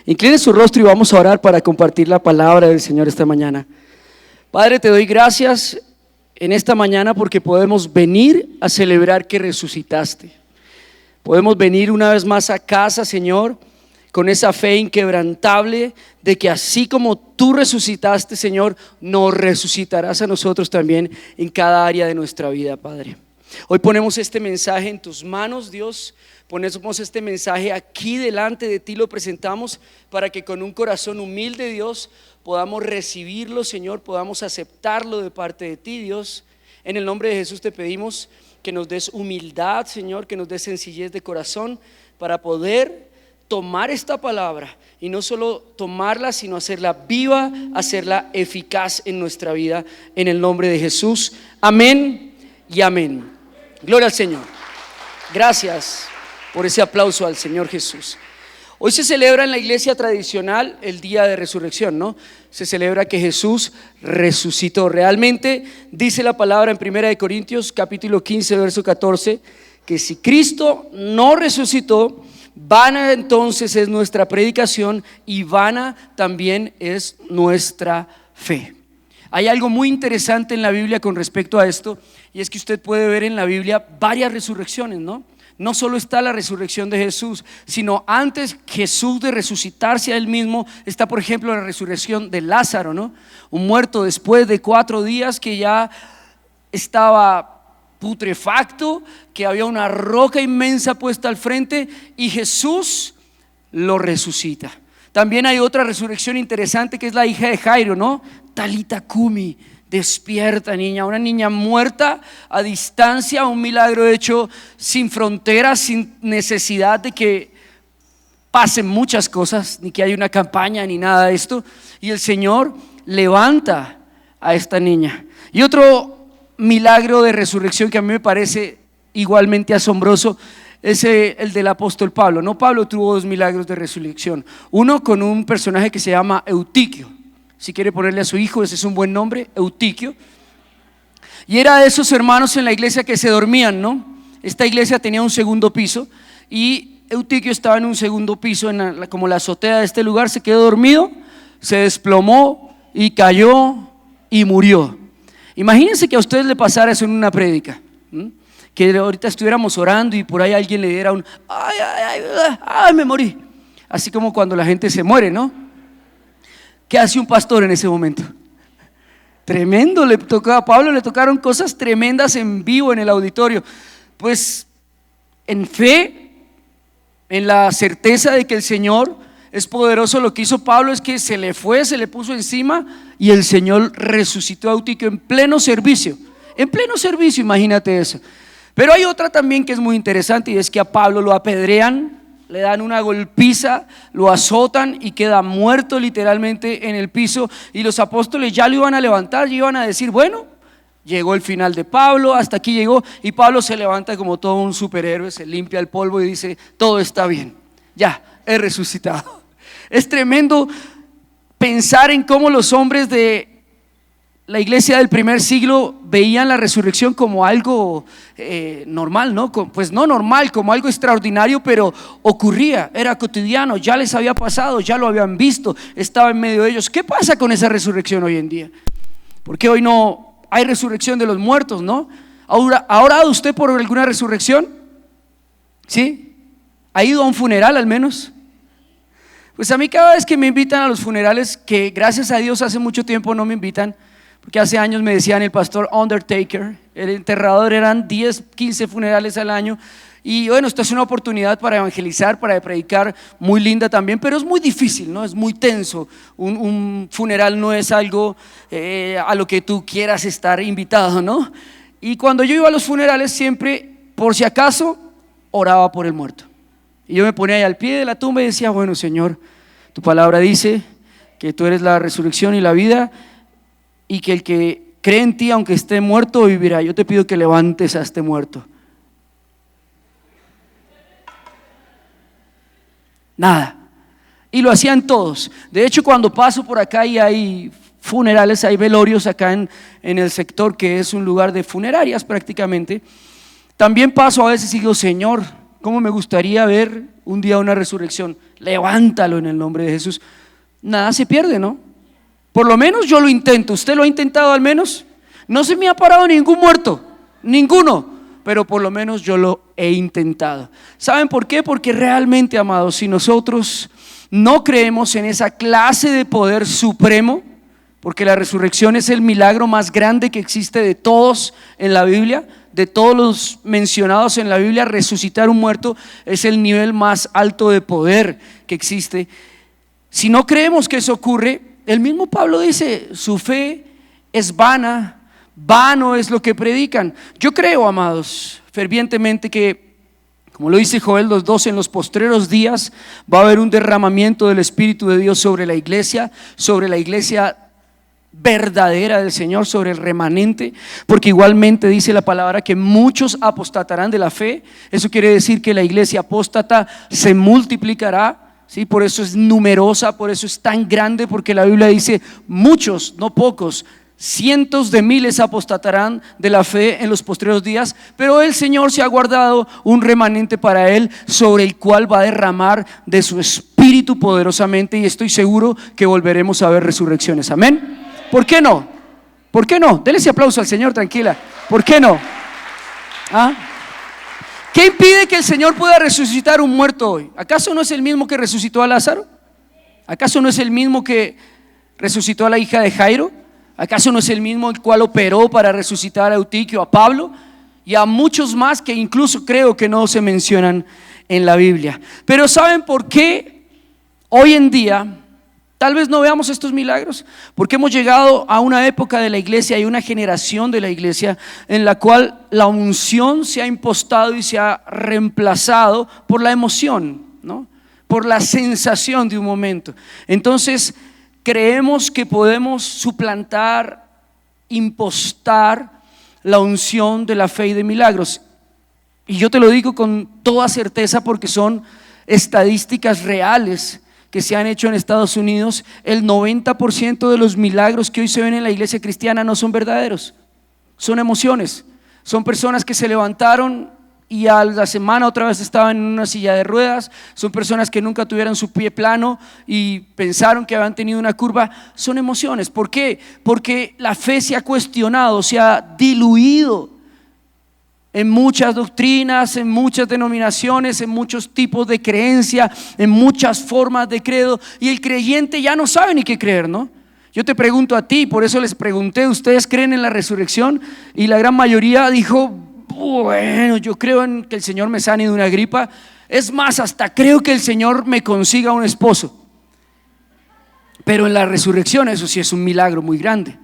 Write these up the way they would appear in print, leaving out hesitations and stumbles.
Incline su rostro y vamos a orar para compartir la palabra del Señor esta mañana. Padre, te doy gracias en esta mañana porque podemos venir a celebrar que resucitaste. Podemos venir una vez más a casa, Señor, con esa fe inquebrantable de que así como tú resucitaste, Señor, nos resucitarás a nosotros también en cada área de nuestra vida, Padre. Hoy ponemos este mensaje en tus manos, Dios. Ponemos este mensaje aquí delante de ti, lo presentamos para que con un corazón humilde, Dios, podamos recibirlo, Señor, podamos aceptarlo de parte de ti, Dios. En el nombre de Jesús te pedimos que nos des humildad, Señor, que nos des sencillez de corazón para poder tomar esta palabra y no solo tomarla, sino hacerla viva, hacerla eficaz en nuestra vida, en el nombre de Jesús. Amén y amén. Gloria al Señor. Gracias por ese aplauso al Señor Jesús. Hoy se celebra en la iglesia tradicional el día de resurrección, ¿no? Se celebra que Jesús resucitó. Realmente dice la palabra en 1 Corintios capítulo 15 verso 14 que si Cristo no resucitó, vana entonces es nuestra predicación y vana también es nuestra fe. Hay algo muy interesante en la Biblia con respecto a esto, y es que usted puede ver en la Biblia varias resurrecciones, ¿no? No solo está la resurrección de Jesús, sino antes Jesús de resucitarse a él mismo, está por ejemplo la resurrección de Lázaro, ¿no? Un muerto después de 4 días que ya estaba putrefacto, que había una roca inmensa puesta al frente y Jesús lo resucita. También hay otra resurrección interesante que es la hija de Jairo, ¿no? Talita Cumi, despierta niña, una niña muerta a distancia, un milagro hecho sin fronteras, sin necesidad de que pasen muchas cosas, ni que haya una campaña ni nada de esto, y el Señor levanta a esta niña. Y otro milagro de resurrección que a mí me parece igualmente asombroso es el del apóstol Pablo, ¿no? Pablo tuvo 2 milagros de resurrección, uno con un personaje que se llama Eutiquio. Si quiere ponerle a su hijo, ese es un buen nombre, Eutiquio. Y era de esos hermanos en la iglesia que se dormían, ¿no? Esta iglesia tenía un segundo piso y Eutiquio estaba en un segundo piso, como la azotea de este lugar, se quedó dormido, se desplomó y cayó y murió. Imagínense que a ustedes le pasara eso en una prédica, que ahorita estuviéramos orando y por ahí alguien le diera un ay, me morí. Así como cuando la gente se muere, ¿no? ¿Qué hace un pastor en ese momento? Tremendo, a Pablo le tocaron cosas tremendas en vivo en el auditorio. Pues en fe, en la certeza de que el Señor es poderoso, lo que hizo Pablo es que se le puso encima y el Señor resucitó a Eutiquio en pleno servicio, imagínate eso. Pero hay otra también que es muy interesante y es que a Pablo lo apedrean, le dan una golpiza, lo azotan y queda muerto literalmente en el piso, y los apóstoles ya lo iban a levantar, ya iban a decir, bueno, llegó el final de Pablo, hasta aquí llegó, y Pablo se levanta como todo un superhéroe, se limpia el polvo y dice, todo está bien, ya, he resucitado. Es tremendo pensar en cómo los hombres de la iglesia del primer siglo veían la resurrección como algo normal, ¿no? Pues no normal, como algo extraordinario, pero ocurría, era cotidiano, ya les había pasado, ya lo habían visto, estaba en medio de ellos. ¿Qué pasa con esa resurrección hoy en día? Porque hoy no hay resurrección de los muertos, ¿no? ¿Ha orado usted por alguna resurrección? ¿Sí? ¿Ha ido a un funeral al menos? Pues a mí cada vez que me invitan a los funerales, que gracias a Dios hace mucho tiempo no me invitan, porque hace años me decían el pastor Undertaker, el enterrador, eran 10, 15 funerales al año. Y bueno, esta es una oportunidad para evangelizar, para predicar, muy linda también, pero es muy difícil, ¿no? Es muy tenso. Un funeral no es algo a lo que tú quieras estar invitado, ¿no? Y cuando yo iba a los funerales siempre, por si acaso, oraba por el muerto. Y yo me ponía ahí al pie de la tumba y decía, bueno Señor, tu palabra dice que tú eres la resurrección y la vida, y que el que cree en ti, aunque esté muerto, vivirá. Yo te pido que levantes a este muerto. Nada. Y lo hacían todos. De hecho, cuando paso por acá y hay funerales, hay velorios acá en el sector que es un lugar de funerarias prácticamente, también paso a veces y digo, Señor, ¿cómo me gustaría ver un día una resurrección? levántalo en el nombre de Jesús. Nada se pierde, ¿no? Por lo menos yo lo intento. ¿Usted lo ha intentado al menos? No se me ha parado ningún muerto, ninguno, pero por lo menos yo lo he intentado. ¿Saben por qué? Porque realmente, amados, si nosotros no creemos en esa clase de poder supremo, porque la resurrección es el milagro más grande que existe de todos en la Biblia, de todos los mencionados en la Biblia, resucitar un muerto es el nivel más alto de poder que existe. Si no creemos que eso ocurre, el mismo Pablo dice, su fe es vana, vano es lo que predican. Yo creo, amados, fervientemente que, como lo dice Joel 2:12, en los postreros días va a haber un derramamiento del Espíritu de Dios sobre la iglesia verdadera del Señor, sobre el remanente, porque igualmente dice la palabra que muchos apostatarán de la fe. Eso quiere decir que la iglesia apóstata se multiplicará, ¿sí? Por eso es numerosa, por eso es tan grande, porque la Biblia dice muchos, no pocos, cientos de miles apostatarán de la fe en los postreros días, pero el Señor se ha guardado un remanente para Él, sobre el cual va a derramar de su Espíritu poderosamente, y estoy seguro que volveremos a ver resurrecciones. Amén. ¿Por qué no? ¿Por qué no? Dele ese aplauso al Señor, tranquila. ¿Por qué no? ¿Ah? ¿Qué impide que el Señor pueda resucitar un muerto hoy? ¿Acaso no es el mismo que resucitó a Lázaro? ¿Acaso no es el mismo que resucitó a la hija de Jairo? ¿Acaso no es el mismo el cual operó para resucitar a Eutiquio, a Pablo y a muchos más que incluso creo que no se mencionan en la Biblia? Pero ¿saben por qué hoy en día tal vez no veamos estos milagros? Porque hemos llegado a una época de la iglesia y una generación de la iglesia en la cual la unción se ha impostado y se ha reemplazado por la emoción, ¿no? Por la sensación de un momento. Entonces creemos que podemos suplantar, impostar la unción de la fe y de milagros. Y yo te lo digo con toda certeza porque son estadísticas reales que se han hecho en Estados Unidos. El 90% de los milagros que hoy se ven en la iglesia cristiana no son verdaderos, son emociones. Son personas que se levantaron y a la semana otra vez estaban en una silla de ruedas. Son personas que nunca tuvieron su pie plano y pensaron que habían tenido una curva. Son emociones. ¿Por qué? Porque la fe se ha cuestionado, se ha diluido en muchas doctrinas, en muchas denominaciones, en muchos tipos de creencia, en muchas formas de credo, y el creyente ya no sabe ni qué creer, ¿no? Yo te pregunto a ti, por eso les pregunté, ¿ustedes creen en la resurrección? Y la gran mayoría dijo, bueno, yo creo en que el Señor me sane de una gripa. Es más, hasta creo que el Señor me consiga un esposo. Pero en la resurrección eso sí es un milagro muy grande.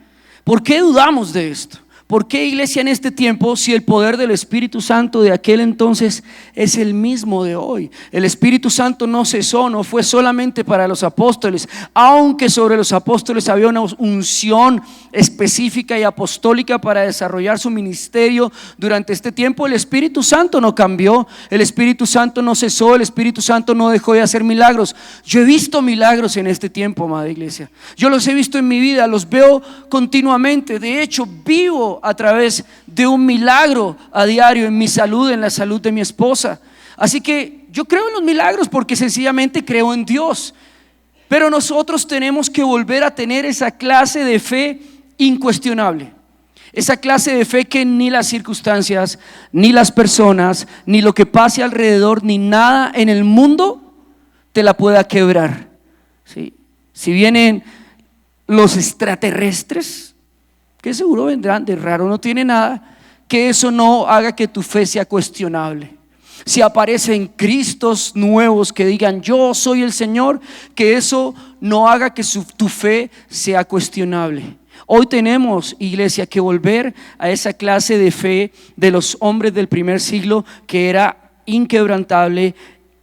¿Por qué dudamos de esto? ¿Por qué, iglesia, en este tiempo, si el poder del Espíritu Santo de aquel entonces es el mismo de hoy? El Espíritu Santo no cesó, no fue solamente para los apóstoles, aunque sobre los apóstoles había una unción específica y apostólica para desarrollar su ministerio durante este tiempo. El Espíritu Santo no cambió, el Espíritu Santo no cesó, el Espíritu Santo no dejó de hacer milagros. Yo he visto milagros en este tiempo, amada iglesia. Yo los he visto en mi vida, los veo continuamente. De hecho, vivo a través de un milagro a diario en mi salud, en la salud de mi esposa. Así que yo creo en los milagros porque sencillamente creo en Dios. Pero nosotros tenemos que volver a tener esa clase de fe incuestionable, esa clase de fe que ni las circunstancias, ni las personas, ni lo que pase alrededor, ni nada en el mundo te la pueda quebrar, ¿sí? Si vienen los extraterrestres, que seguro vendrán, de raro no tiene nada, que eso no haga que tu fe sea cuestionable. Si aparecen Cristos nuevos que digan yo soy el Señor, que eso no haga que tu fe sea cuestionable. Hoy tenemos, iglesia, que volver a esa clase de fe de los hombres del primer siglo, que era inquebrantable,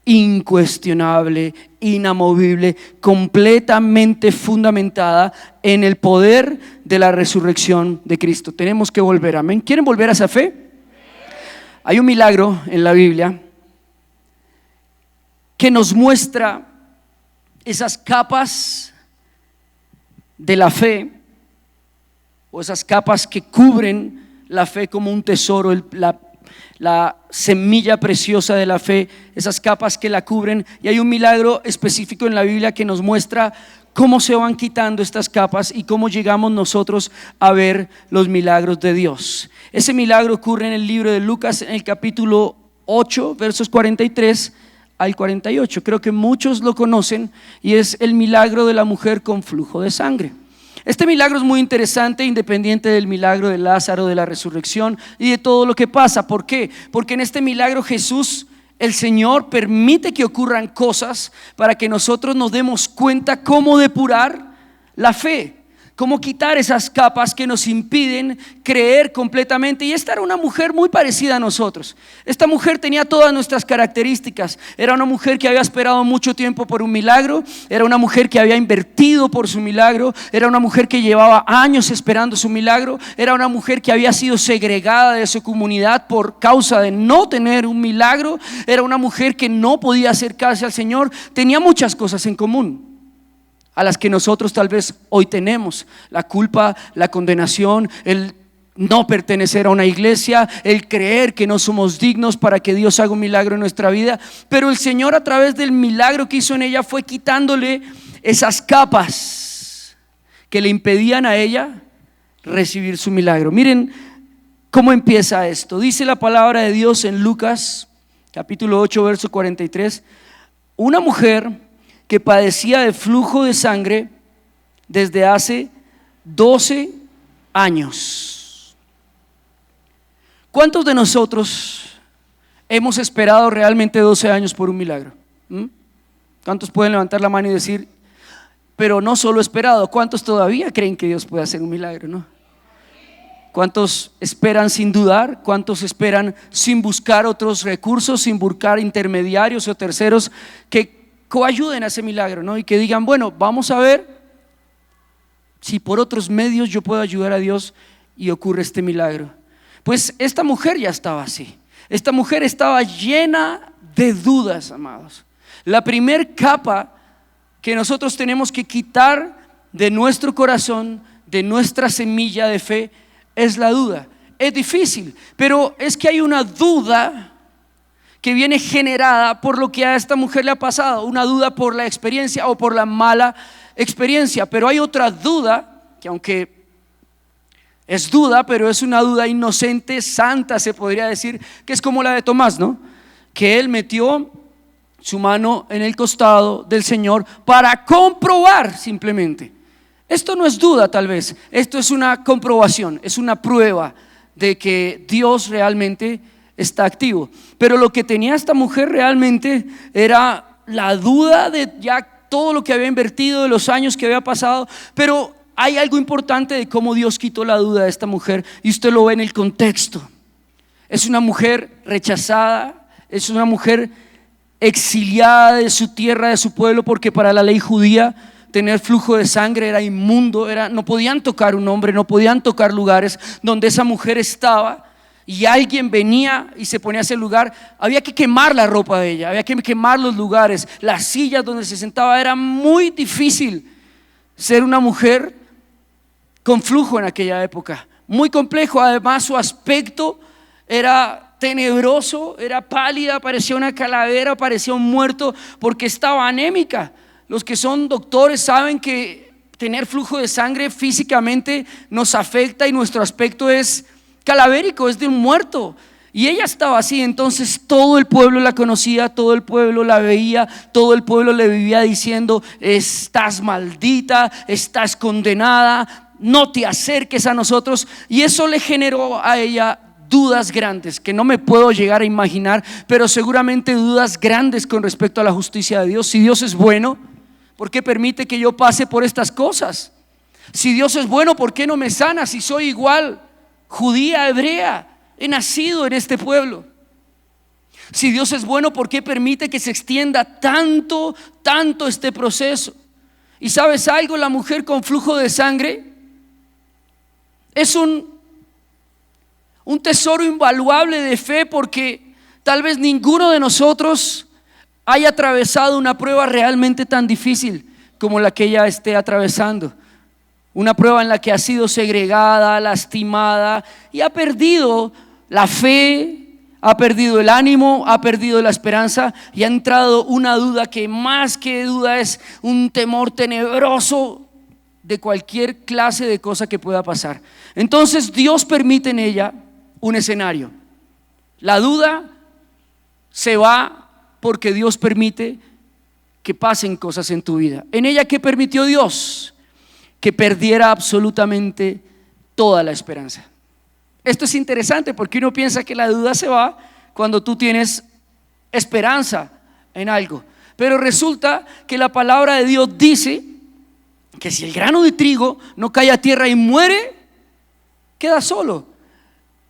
incuestionable, inamovible, completamente fundamentada en el poder de la resurrección de Cristo. Tenemos que volver, amén. ¿Quieren volver a esa fe? Hay un milagro en la Biblia que nos muestra esas capas de la fe, o esas capas que cubren la fe como un tesoro. La la semilla preciosa de la fe, esas capas que la cubren, y hay un milagro específico en la Biblia que nos muestra cómo se van quitando estas capas y cómo llegamos nosotros a ver los milagros de Dios. Ese milagro ocurre en el libro de Lucas, en el capítulo 8, versos 43 al 48. Creo que muchos lo conocen y es el milagro de la mujer con flujo de sangre. Este milagro es muy interesante, independiente del milagro de Lázaro, de la resurrección y de todo lo que pasa. ¿Por qué? Porque en este milagro Jesús, el Señor, permite que ocurran cosas para que nosotros nos demos cuenta cómo depurar la fe, cómo quitar esas capas que nos impiden creer completamente. Y esta era una mujer muy parecida a nosotros. Esta mujer tenía todas nuestras características. Era una mujer que había esperado mucho tiempo por un milagro. Era una mujer que había invertido por su milagro. Era una mujer que llevaba años esperando su milagro. Era una mujer que había sido segregada de su comunidad por causa de no tener un milagro. Era una mujer que no podía acercarse al Señor. Tenía muchas cosas en común a las que nosotros tal vez hoy tenemos: la culpa, la condenación, el no pertenecer a una iglesia, el creer que no somos dignos para que Dios haga un milagro en nuestra vida. Pero el Señor, a través del milagro que hizo en ella, fue quitándole esas capas que le impedían a ella recibir su milagro. Miren cómo empieza esto. Dice la palabra de Dios en Lucas capítulo 8, verso 43: una mujer que padecía de flujo de sangre desde hace 12 años. ¿Cuántos de nosotros hemos esperado realmente 12 años por un milagro? ¿Cuántos pueden levantar la mano y decir, pero no solo esperado? ¿Cuántos todavía creen que Dios puede hacer un milagro, no? ¿Cuántos esperan sin dudar? ¿Cuántos esperan sin buscar otros recursos, sin buscar intermediarios o terceros que coayuden a ese milagro, ¿no? Y que digan, bueno, vamos a ver si por otros medios yo puedo ayudar a Dios y ocurre este milagro. Pues esta mujer ya estaba así. Esta mujer estaba llena de dudas, amados. La primer capa que nosotros tenemos que quitar de nuestro corazón, de nuestra semilla de fe, es la duda. Es difícil, pero es que hay una duda que viene generada por lo que a esta mujer le ha pasado, una duda por la experiencia o por la mala experiencia. Pero hay otra duda que, aunque es duda, pero es una duda inocente, santa, se podría decir, que es como la de Tomás, ¿no? Que él metió su mano en el costado del Señor para comprobar simplemente. Esto no es duda, tal vez, esto es una comprobación, es una prueba de que Dios realmente está activo. Pero lo que tenía esta mujer realmente era la duda de ya todo lo que había invertido, de los años que había pasado. Pero hay algo importante de cómo Dios quitó la duda de esta mujer, y usted lo ve en el contexto. Es una mujer rechazada, es una mujer exiliada de su tierra, de su pueblo, porque para la ley judía tener flujo de sangre era inmundo, no podían tocar un hombre, no podían tocar lugares donde esa mujer estaba. Y alguien venía y se ponía a ese lugar, había que quemar la ropa de ella, había que quemar los lugares, las sillas donde se sentaba. Era muy difícil ser una mujer con flujo en aquella época, muy complejo. Además, su aspecto era tenebroso, era pálida, parecía una calavera, parecía un muerto, porque estaba anémica. Los que son doctores saben que tener flujo de sangre físicamente nos afecta y nuestro aspecto es calavérico, es de un muerto. Y ella estaba así. Entonces todo el pueblo la conocía, todo el pueblo la veía, todo el pueblo le vivía diciendo: estás maldita, estás condenada, no te acerques a nosotros. Y eso le generó a ella dudas grandes que no me puedo llegar a imaginar, pero seguramente dudas grandes con respecto a la justicia de Dios. Si Dios es bueno, ¿por qué permite que yo pase por estas cosas? Si Dios es bueno, ¿por qué no me sana si soy igual judía, hebrea, he nacido en este pueblo? Si Dios es bueno, ¿por qué permite que se extienda tanto este proceso? Y ¿sabes algo? La mujer con flujo de sangre es un tesoro invaluable de fe, porque tal vez ninguno de nosotros haya atravesado una prueba realmente tan difícil como la que ella esté atravesando. Una prueba en la que ha sido segregada, lastimada y ha perdido la fe, ha perdido el ánimo, ha perdido la esperanza y ha entrado una duda que más que duda es un temor tenebroso de cualquier clase de cosa que pueda pasar. Entonces Dios permite en ella un escenario. La duda se va porque Dios permite que pasen cosas en tu vida. En ella, ¿qué permitió Dios? Que perdiera absolutamente toda la esperanza. Esto es interesante porque uno piensa que la duda se va cuando tú tienes esperanza en algo, pero resulta que la palabra de Dios dice que si el grano de trigo no cae a tierra y muere, queda solo.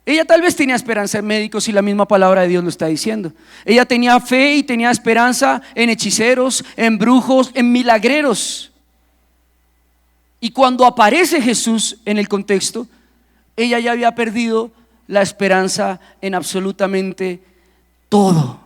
Ella tal vez tenía esperanza en médicos y la misma palabra de Dios lo está diciendo. Ella tenía fe y tenía esperanza en hechiceros, en brujos, en milagreros. Y cuando aparece Jesús en el contexto, ella ya había perdido la esperanza en absolutamente todo.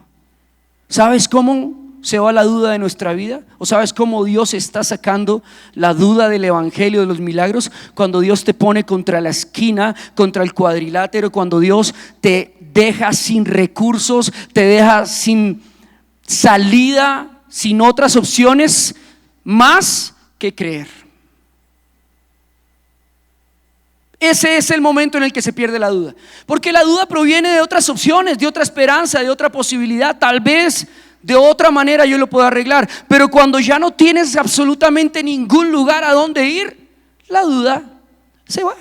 ¿Sabes cómo se va la duda de nuestra vida? ¿O sabes cómo Dios está sacando la duda del evangelio, de los milagros? Cuando Dios te pone contra la esquina, contra el cuadrilátero, cuando Dios te deja sin recursos, te deja sin salida, sin otras opciones más que creer. Ese es el momento en el que se pierde la duda, porque la duda proviene de otras opciones, de otra esperanza, de otra posibilidad. Tal vez de otra manera yo lo puedo arreglar, pero cuando ya no tienes absolutamente ningún lugar a donde ir, la duda se va.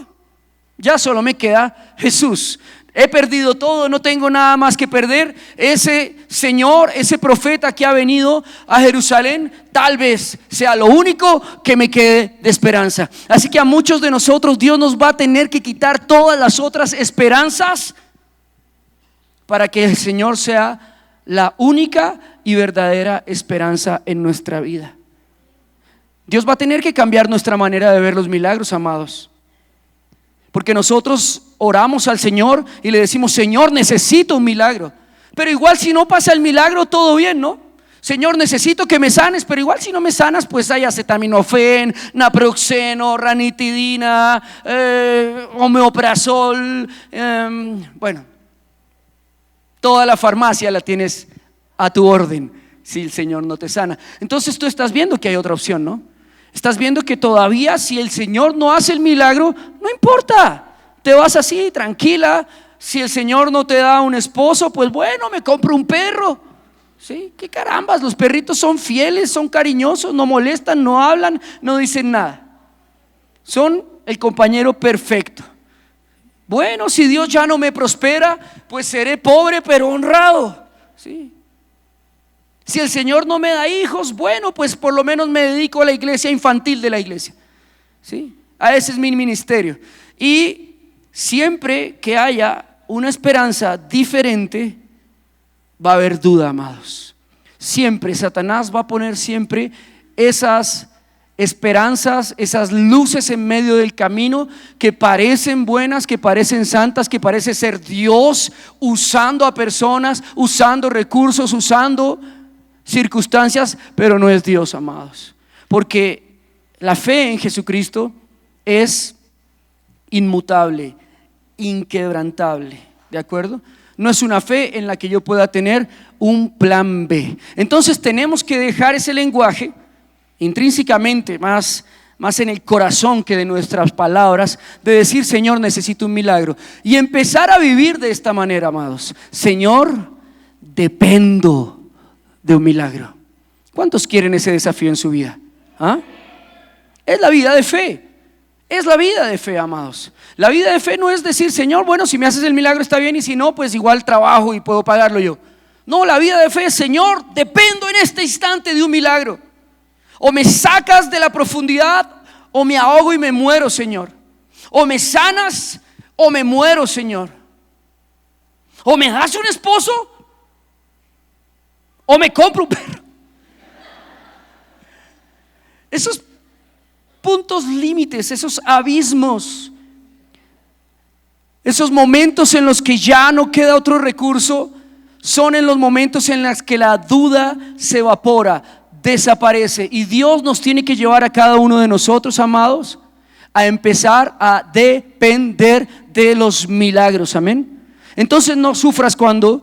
Ya solo me queda Jesús. He perdido todo, no tengo nada más que perder. Ese Señor, ese profeta que ha venido a Jerusalén, tal vez sea lo único que me quede de esperanza. Así que a muchos de nosotros Dios nos va a tener que quitar todas las otras esperanzas para que el Señor sea la única y verdadera esperanza en nuestra vida. Dios va a tener que cambiar nuestra manera de ver los milagros, amados. Porque nosotros oramos al Señor y le decimos: Señor, necesito un milagro. Pero igual si no pasa el milagro, todo bien, ¿no? Señor, necesito que me sanes, pero igual si no me sanas, pues hay acetaminofén, naproxeno, ranitidina, omeprazol, bueno, toda la farmacia la tienes a tu orden si el Señor no te sana. Entonces tú estás viendo que hay otra opción, ¿no? Estás viendo que todavía si el Señor no hace el milagro, no importa, te vas así tranquila. Si el Señor no te da un esposo, pues bueno, me compro un perro. ¿Sí? ¿Qué carambas? Los perritos son fieles, son cariñosos, no molestan, no hablan, no dicen nada. Son el compañero perfecto. Bueno, si Dios ya no me prospera, pues seré pobre pero honrado. ¿Sí? Si el Señor no me da hijos, bueno, pues por lo menos me dedico a la iglesia infantil de la iglesia. ¿Sí? A ese es mi ministerio. Y siempre que haya una esperanza diferente, va a haber duda, amados. Siempre Satanás va a poner siempre esas esperanzas, esas luces en medio del camino que parecen buenas, que parecen santas, que parece ser Dios usando a personas, usando recursos, usando circunstancias, pero no es Dios, amados. Porque la fe en Jesucristo es inmutable, inquebrantable, ¿de acuerdo? No es una fe en la que yo pueda tener un plan B. Entonces tenemos que dejar ese lenguaje intrínsecamente, más en el corazón que de nuestras palabras, de decir: Señor, necesito un milagro, y empezar a vivir de esta manera, amados. Señor, dependo de un milagro. ¿Cuántos quieren ese desafío en su vida? ¿Ah? Es la vida de fe. Es la vida de fe, amados. La vida de fe no es decir: Señor, bueno, si me haces el milagro está bien, y si no, pues igual trabajo y puedo pagarlo yo. No, la vida de fe es: Señor, dependo en este instante de un milagro. O me sacas de la profundidad, o me ahogo y me muero, Señor. O me sanas, o me muero, Señor. O me das un esposo, o me compro un perro. Esos puntos límites, esos abismos, esos momentos en los que ya no queda otro recurso, son en los momentos en los que la duda se evapora, desaparece. Y Dios nos tiene que llevar a cada uno de nosotros, amados, a empezar a depender de los milagros. Amén. Entonces no sufras cuando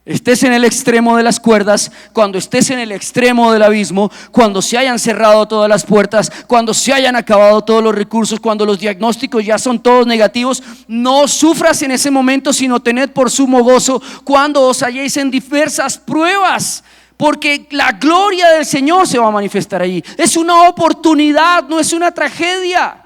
estés en el extremo de las cuerdas, cuando estés en el extremo del abismo, cuando se hayan cerrado todas las puertas, cuando se hayan acabado todos los recursos, cuando los diagnósticos ya son todos negativos. No sufras en ese momento, sino tened por sumo gozo cuando os halléis en diversas pruebas, porque la gloria del Señor se va a manifestar allí. Es una oportunidad, no es una tragedia.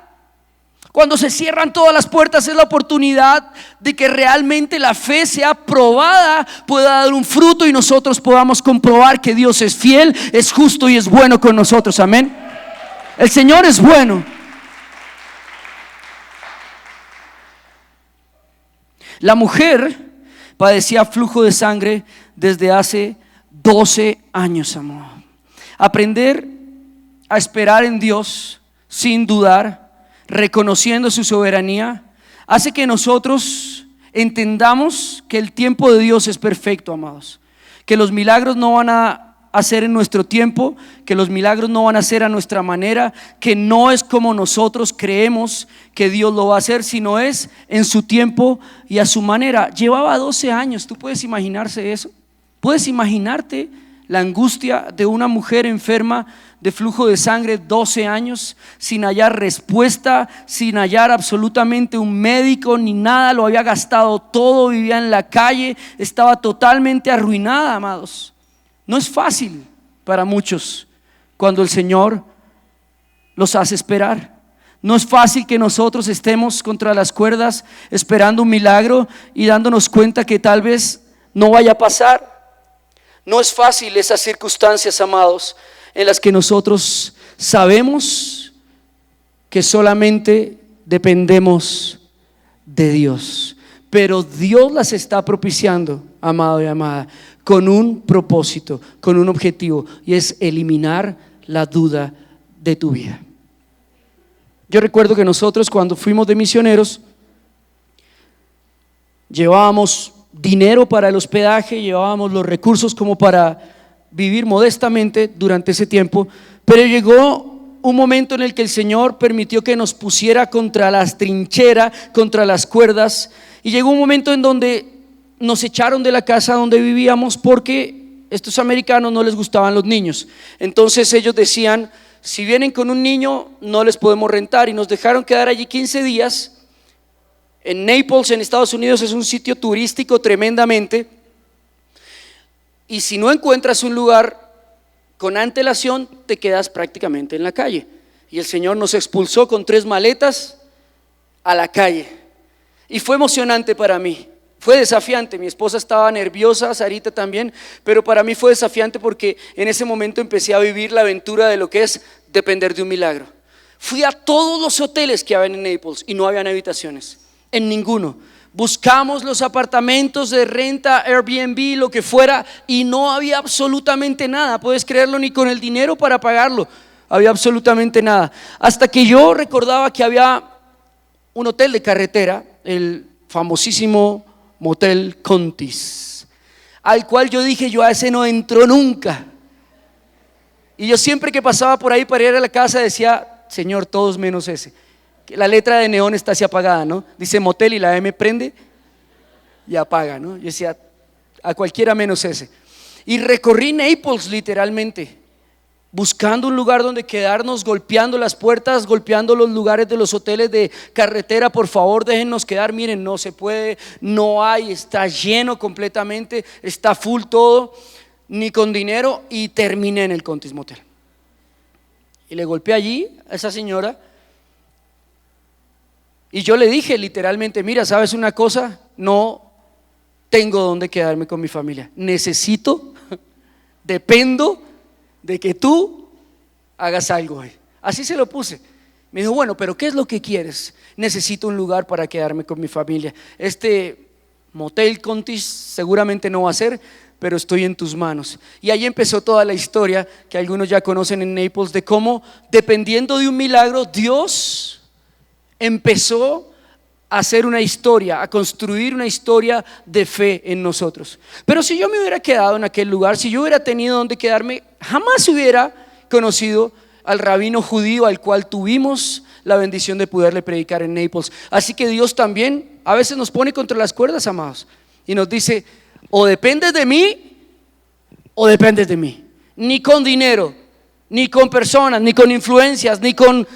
Cuando se cierran todas las puertas es la oportunidad de que realmente la fe sea probada, pueda dar un fruto y nosotros podamos comprobar que Dios es fiel, es justo y es bueno con nosotros. Amén. El Señor es bueno. La mujer padecía flujo de sangre desde hace 12 años, amor. Aprender a esperar en Dios sin dudar, reconociendo su soberanía, hace que nosotros entendamos que el tiempo de Dios es perfecto, amados. Que los milagros no van a hacer en nuestro tiempo, que los milagros no van a ser a nuestra manera, que no es como nosotros creemos que Dios lo va a hacer, sino es en su tiempo y a su manera. Llevaba 12 años, ¿tú puedes imaginarse eso? ¿Puedes imaginarte la angustia de una mujer enferma de flujo de sangre 12 años sin hallar respuesta, sin hallar absolutamente un médico ni nada? Lo había gastado todo, vivía en la calle, estaba totalmente arruinada, amados. No es fácil para muchos cuando el Señor los hace esperar. No es fácil que nosotros estemos contra las cuerdas esperando un milagro y dándonos cuenta que tal vez no vaya a pasar. No es fácil esas circunstancias, amados, en las que nosotros sabemos que solamente dependemos de Dios, pero Dios las está propiciando, amado y amada, con un propósito, con un objetivo, y es eliminar la duda de tu vida. Yo recuerdo que nosotros, cuando fuimos de misioneros, llevábamos dinero para el hospedaje, llevábamos los recursos como para vivir modestamente durante ese tiempo, pero llegó un momento en el que el Señor permitió que nos pusiera contra las trincheras, contra las cuerdas, y llegó un momento en donde nos echaron de la casa donde vivíamos porque estos americanos no les gustaban los niños. Entonces ellos decían: si vienen con un niño no les podemos rentar, y nos dejaron quedar allí 15 días. En Naples, en Estados Unidos, es un sitio turístico tremendamente, y si no encuentras un lugar con antelación, te quedas prácticamente en la calle. Y el Señor nos expulsó con 3 maletas a la calle, y fue emocionante para mí, fue desafiante. Mi esposa estaba nerviosa, Sarita también, pero para mí fue desafiante porque en ese momento empecé a vivir la aventura de lo que es depender de un milagro. Fui a todos los hoteles que había en Naples y no habían habitaciones. En ninguno. Buscamos los apartamentos de renta, Airbnb, lo que fuera, y no había absolutamente nada. Puedes creerlo, ni con el dinero para pagarlo había absolutamente nada. Hasta que yo recordaba que había un hotel de carretera, el famosísimo Motel Contis, al cual yo dije: yo a ese no entro nunca. Y yo siempre que pasaba por ahí para ir a la casa decía: Señor, todos menos ese. La letra de neón está así apagada, ¿no? Dice motel y la M prende y apaga, ¿no? Yo decía: a cualquiera menos ese. Y recorrí Naples literalmente, buscando un lugar donde quedarnos, golpeando las puertas, golpeando los lugares de los hoteles de carretera. Por favor, déjennos quedar. Miren, no se puede, no hay, está lleno completamente, está full todo, ni con dinero. Y terminé en el Contis Motel. Y le golpeé allí a esa señora. Y yo le dije literalmente: mira, ¿sabes una cosa? No tengo dónde quedarme con mi familia. Dependo de que tú hagas algo hoy. Así se lo puse. Me dijo: bueno, pero ¿qué es lo que quieres? Necesito un lugar para quedarme con mi familia. Este Motel Contis seguramente no va a ser, pero estoy en tus manos. Y ahí empezó toda la historia que algunos ya conocen en Naples, de cómo, dependiendo de un milagro, Dios empezó a hacer una historia, a construir una historia de fe en nosotros. Pero si yo me hubiera quedado en aquel lugar, si yo hubiera tenido donde quedarme, jamás hubiera conocido al rabino judío al cual tuvimos la bendición de poderle predicar en Naples. Así que Dios también a veces nos pone contra las cuerdas, amados, y nos dice: o dependes de mí o dependes de mí. Ni con dinero, ni con personas, ni con influencias, ni con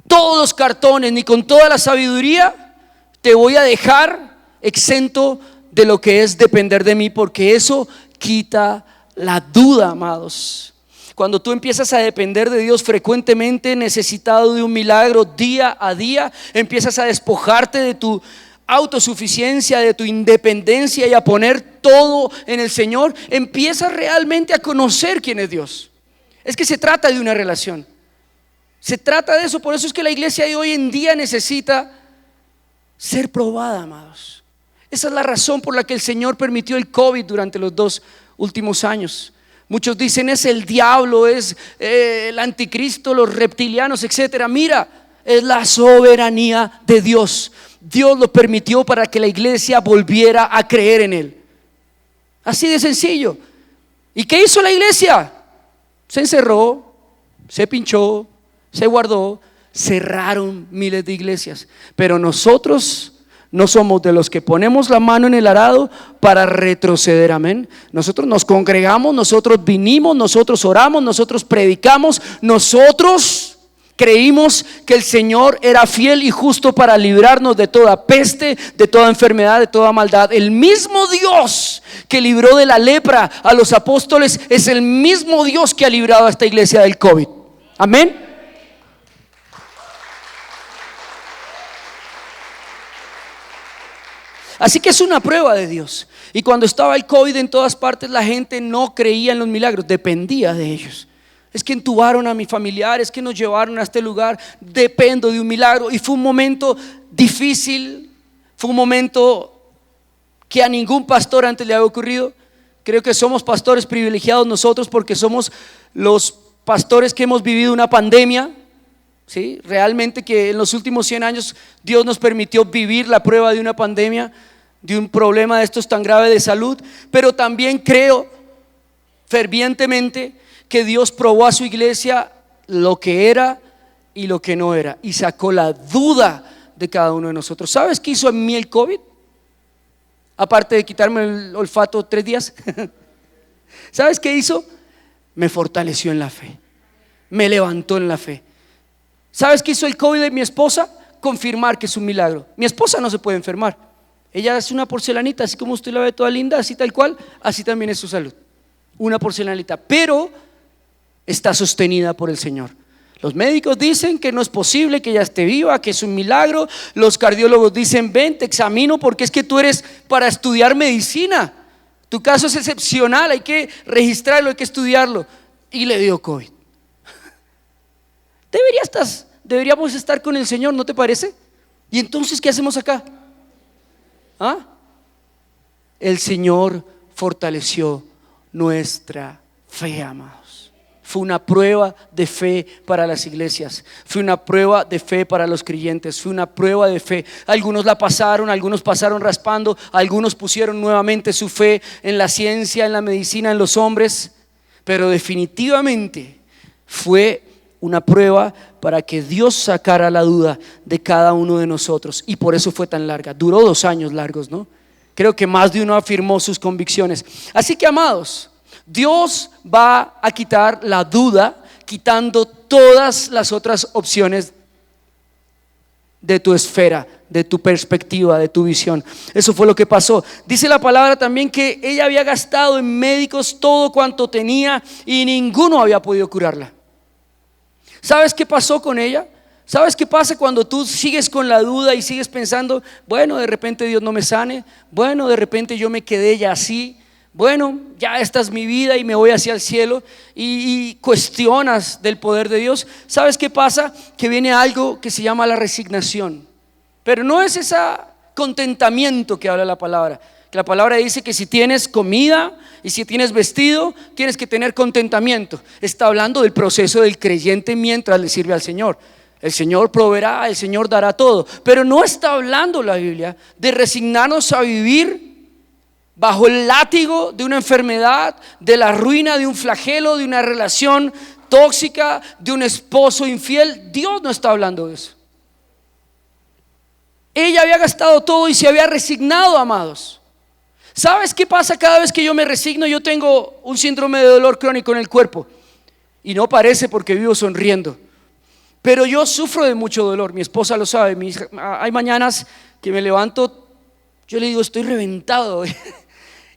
todos los cartones, ni con toda la sabiduría te voy a dejar exento de lo que es depender de mí, porque eso quita la duda, amados. Cuando tú empiezas a depender de Dios frecuentemente, necesitado de un milagro día a día, empiezas a despojarte de tu autosuficiencia, de tu independencia, y a poner todo en el Señor, empiezas realmente a conocer quién es Dios. Es que se trata de una relación, se trata de eso. Por eso es que la iglesia de hoy en día necesita ser probada, amados. Esa es la razón por la que el Señor permitió el COVID durante los 2 últimos años. Muchos dicen: es el diablo, es el anticristo, los reptilianos, etcétera. Mira, es la soberanía de Dios. Dios lo permitió para que la iglesia volviera a creer en Él. Así de sencillo. ¿Y qué hizo la iglesia? Se encerró, se pinchó, se guardó. Cerraron miles de iglesias. Pero nosotros no somos de los que ponemos la mano en el arado para retroceder, amén. Nosotros nos congregamos, nosotros vinimos, nosotros oramos, nosotros predicamos, nosotros creímos que el Señor era fiel y justo para librarnos de toda peste, de toda enfermedad, de toda maldad. El mismo Dios que libró de la lepra a los apóstoles es el mismo Dios que ha librado a esta iglesia del COVID, amén. Así que es una prueba de Dios. Y cuando estaba el COVID en todas partes, la gente no creía en los milagros, dependía de ellos. Es que entubaron a mi familiar, es que nos llevaron a este lugar, dependo de un milagro. Y fue un momento difícil, fue un momento que a ningún pastor antes le había ocurrido. Creo que somos pastores privilegiados nosotros, porque somos los pastores que hemos vivido una pandemia. ¿Sí? Realmente que en los últimos 100 años Dios nos permitió vivir la prueba de una pandemia, de un problema de estos tan grave de salud. Pero también creo fervientemente que Dios probó a su iglesia lo que era y lo que no era, y sacó la duda de cada uno de nosotros. ¿Sabes qué hizo en mí el COVID? Aparte de quitarme el olfato 3 días ¿sabes qué hizo? Me fortaleció en la fe, me levantó en la fe. ¿Sabes qué hizo el COVID de mi esposa? Confirmar que es un milagro. Mi esposa no se puede enfermar. Ella es una porcelanita, así como usted la ve toda linda, así tal cual, así también es su salud. Una porcelanita, pero está sostenida por el Señor. Los médicos dicen que no es posible que ella esté viva, que es un milagro. Los cardiólogos dicen: ven, te examino porque es que tú eres para estudiar medicina. Tu caso es excepcional, hay que registrarlo, hay que estudiarlo. Y le dio COVID. Deberíamos estar con el Señor, ¿no te parece? ¿Y entonces qué hacemos acá? ¿Ah? El Señor fortaleció nuestra fe, amados. Fue una prueba de fe para las iglesias, fue una prueba de fe para los creyentes, fue una prueba de fe. Algunos la pasaron, algunos pasaron raspando, algunos pusieron nuevamente su fe en la ciencia, en la medicina, en los hombres. Pero definitivamente fue una prueba para que Dios sacara la duda de cada uno de nosotros. Y por eso fue tan larga. Duró 2 años largos, ¿no? Creo que más de uno afirmó sus convicciones. Así que, amados, Dios va a quitar la duda, quitando todas las otras opciones de tu esfera, de tu perspectiva, de tu visión. Eso fue lo que pasó. Dice la palabra también que ella había gastado en médicos todo cuanto tenía y ninguno había podido curarla. ¿Sabes qué pasó con ella? ¿Sabes qué pasa cuando tú sigues con la duda y sigues pensando: bueno, de repente Dios no me sane, bueno, de repente yo me quedé ya así, bueno, ya esta es mi vida y me voy hacia el cielo, y cuestionas del poder de Dios? ¿Sabes qué pasa? Que viene algo que se llama la resignación. Pero no es ese contentamiento que habla la palabra. Que la palabra dice que si tienes comida y si tienes vestido, tienes que tener contentamiento. Está hablando del proceso del creyente mientras le sirve al Señor. El Señor proveerá, el Señor dará todo. Pero no está hablando la Biblia de resignarnos a vivir bajo el látigo de una enfermedad, de la ruina de un flagelo, de una relación tóxica, de un esposo infiel. Dios no está hablando de eso. Ella había gastado todo y se había resignado, amados. ¿Sabes qué pasa cada vez que yo me resigno? Yo tengo un síndrome de dolor crónico en el cuerpo. Y no parece porque vivo sonriendo. Pero yo sufro de mucho dolor. Mi esposa lo sabe. Hay mañanas que me levanto, yo le digo, estoy reventado.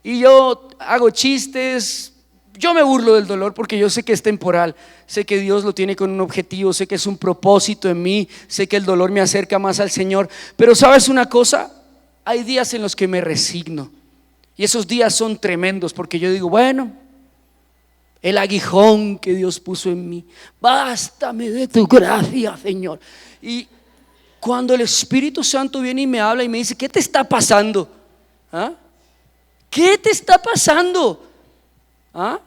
Y yo hago chistes. Yo me burlo del dolor porque yo sé que es temporal, sé que Dios lo tiene con un objetivo, sé que es un propósito en mí, sé que el dolor me acerca más al Señor. Pero ¿sabes una cosa? Hay días en los que me resigno y esos días son tremendos porque yo digo, bueno, el aguijón que Dios puso en mí, bástame de tu gracia, Señor. Y cuando el Espíritu Santo viene y me habla y me dice, ¿qué te está pasando? ¿Ah? ¿Qué te está pasando? ¿Ah?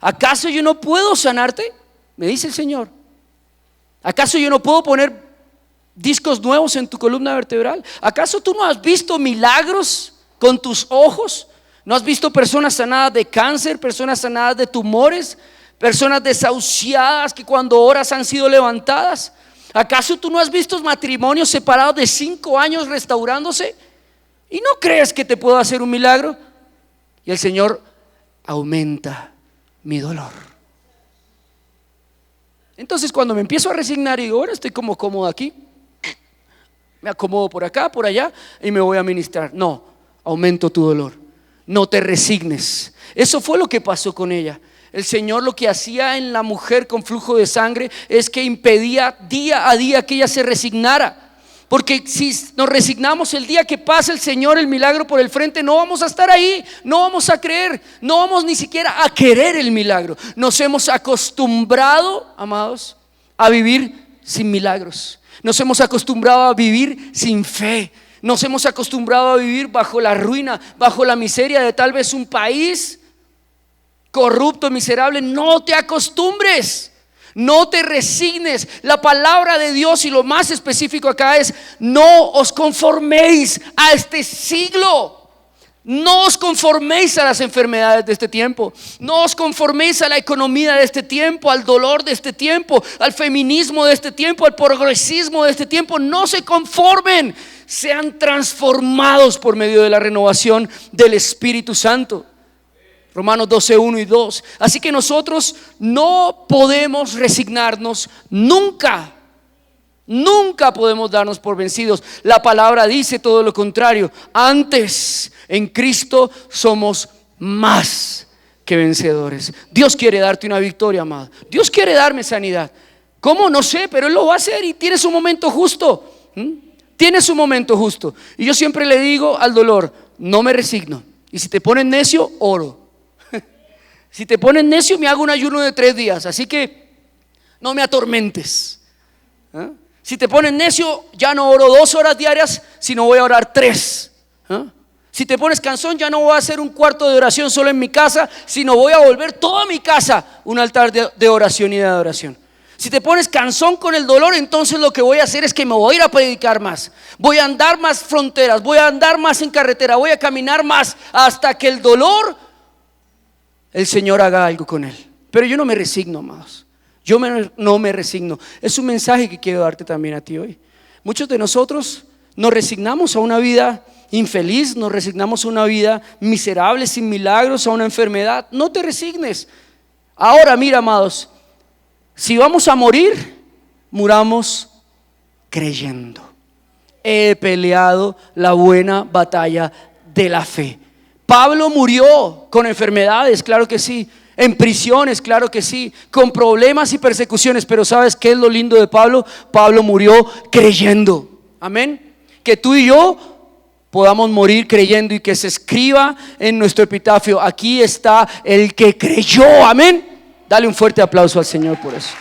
¿Acaso yo no puedo sanarte? Me dice el Señor. ¿Acaso yo no puedo poner discos nuevos en tu columna vertebral? ¿Acaso tú no has visto milagros con tus ojos? ¿No has visto personas sanadas de cáncer, personas sanadas de tumores, personas desahuciadas que cuando oras han sido levantadas? ¿Acaso tú no has visto matrimonios separados de 5 años restaurándose? ¿Y no crees que te puedo hacer un milagro? Y el Señor aumenta mi dolor. Entonces cuando me empiezo a resignar y digo, bueno, estoy como cómodo aquí, me acomodo por acá, por allá y me voy a ministrar. No, aumento tu dolor. No te resignes. Eso fue lo que pasó con ella. El Señor lo que hacía en la mujer con flujo de sangre es que impedía día a día que ella se resignara. Porque si nos resignamos el día que pasa el Señor el milagro por el frente, no vamos a estar ahí, no vamos a creer, no vamos ni siquiera a querer el milagro. Nos hemos acostumbrado, amados, a vivir sin milagros. Nos hemos acostumbrado a vivir sin fe. Nos hemos acostumbrado a vivir bajo la ruina, bajo la miseria de tal vez un país corrupto, miserable. No te acostumbres. No te resignes. La palabra de Dios, y lo más específico acá es: no os conforméis a este siglo. No os conforméis a las enfermedades de este tiempo. No os conforméis a la economía de este tiempo, al dolor de este tiempo, al feminismo de este tiempo, al progresismo de este tiempo. No se conformen. Sean transformados por medio de la renovación del Espíritu Santo. Romanos 12, 1 y 2. Así que nosotros no podemos resignarnos nunca. Nunca podemos darnos por vencidos. La palabra dice todo lo contrario. Antes, en Cristo somos más que vencedores. Dios quiere darte una victoria, amado. Dios quiere darme sanidad. ¿Cómo? No sé, pero Él lo va a hacer y tiene su momento justo. Tiene su momento justo. Y yo siempre le digo al dolor: no me resigno. Y si te pones necio, oro. Si te pones necio, me hago un ayuno de 3 días. Así que no me atormentes. Si te pones necio, ya no oro 2 horas diarias, sino voy a orar 3. Si te pones cansón, ya no voy a hacer un cuarto de oración solo en mi casa, sino voy a volver toda mi casa un altar de oración y de adoración. Si te pones cansón con el dolor, entonces lo que voy a hacer es que me voy a ir a predicar más. Voy a andar más fronteras, voy a andar más en carretera, voy a caminar más hasta que el dolor, el Señor haga algo con él. Pero yo no me resigno, amados. No me resigno. Es un mensaje que quiero darte también a ti hoy. Muchos de nosotros nos resignamos a una vida infeliz, nos resignamos a una vida miserable, sin milagros, a una enfermedad. No te resignes. Ahora mira, amados, si vamos a morir, muramos creyendo. He peleado la buena batalla de la fe. Pablo murió con enfermedades, claro que sí, en prisiones, claro que sí, con problemas y persecuciones, pero ¿sabes qué es lo lindo de Pablo? Pablo murió creyendo. Amén. Que tú y yo podamos morir creyendo y que se escriba en nuestro epitafio: aquí está el que creyó. Amén. Dale un fuerte aplauso al Señor por eso.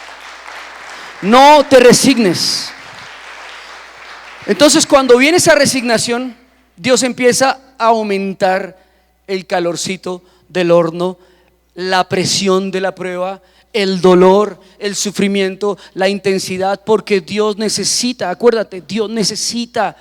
No te resignes. Entonces, cuando viene esa resignación, Dios empieza a aumentar el calorcito del horno, la presión de la prueba, el dolor, el sufrimiento, la intensidad, porque Dios necesita, acuérdate, Dios necesita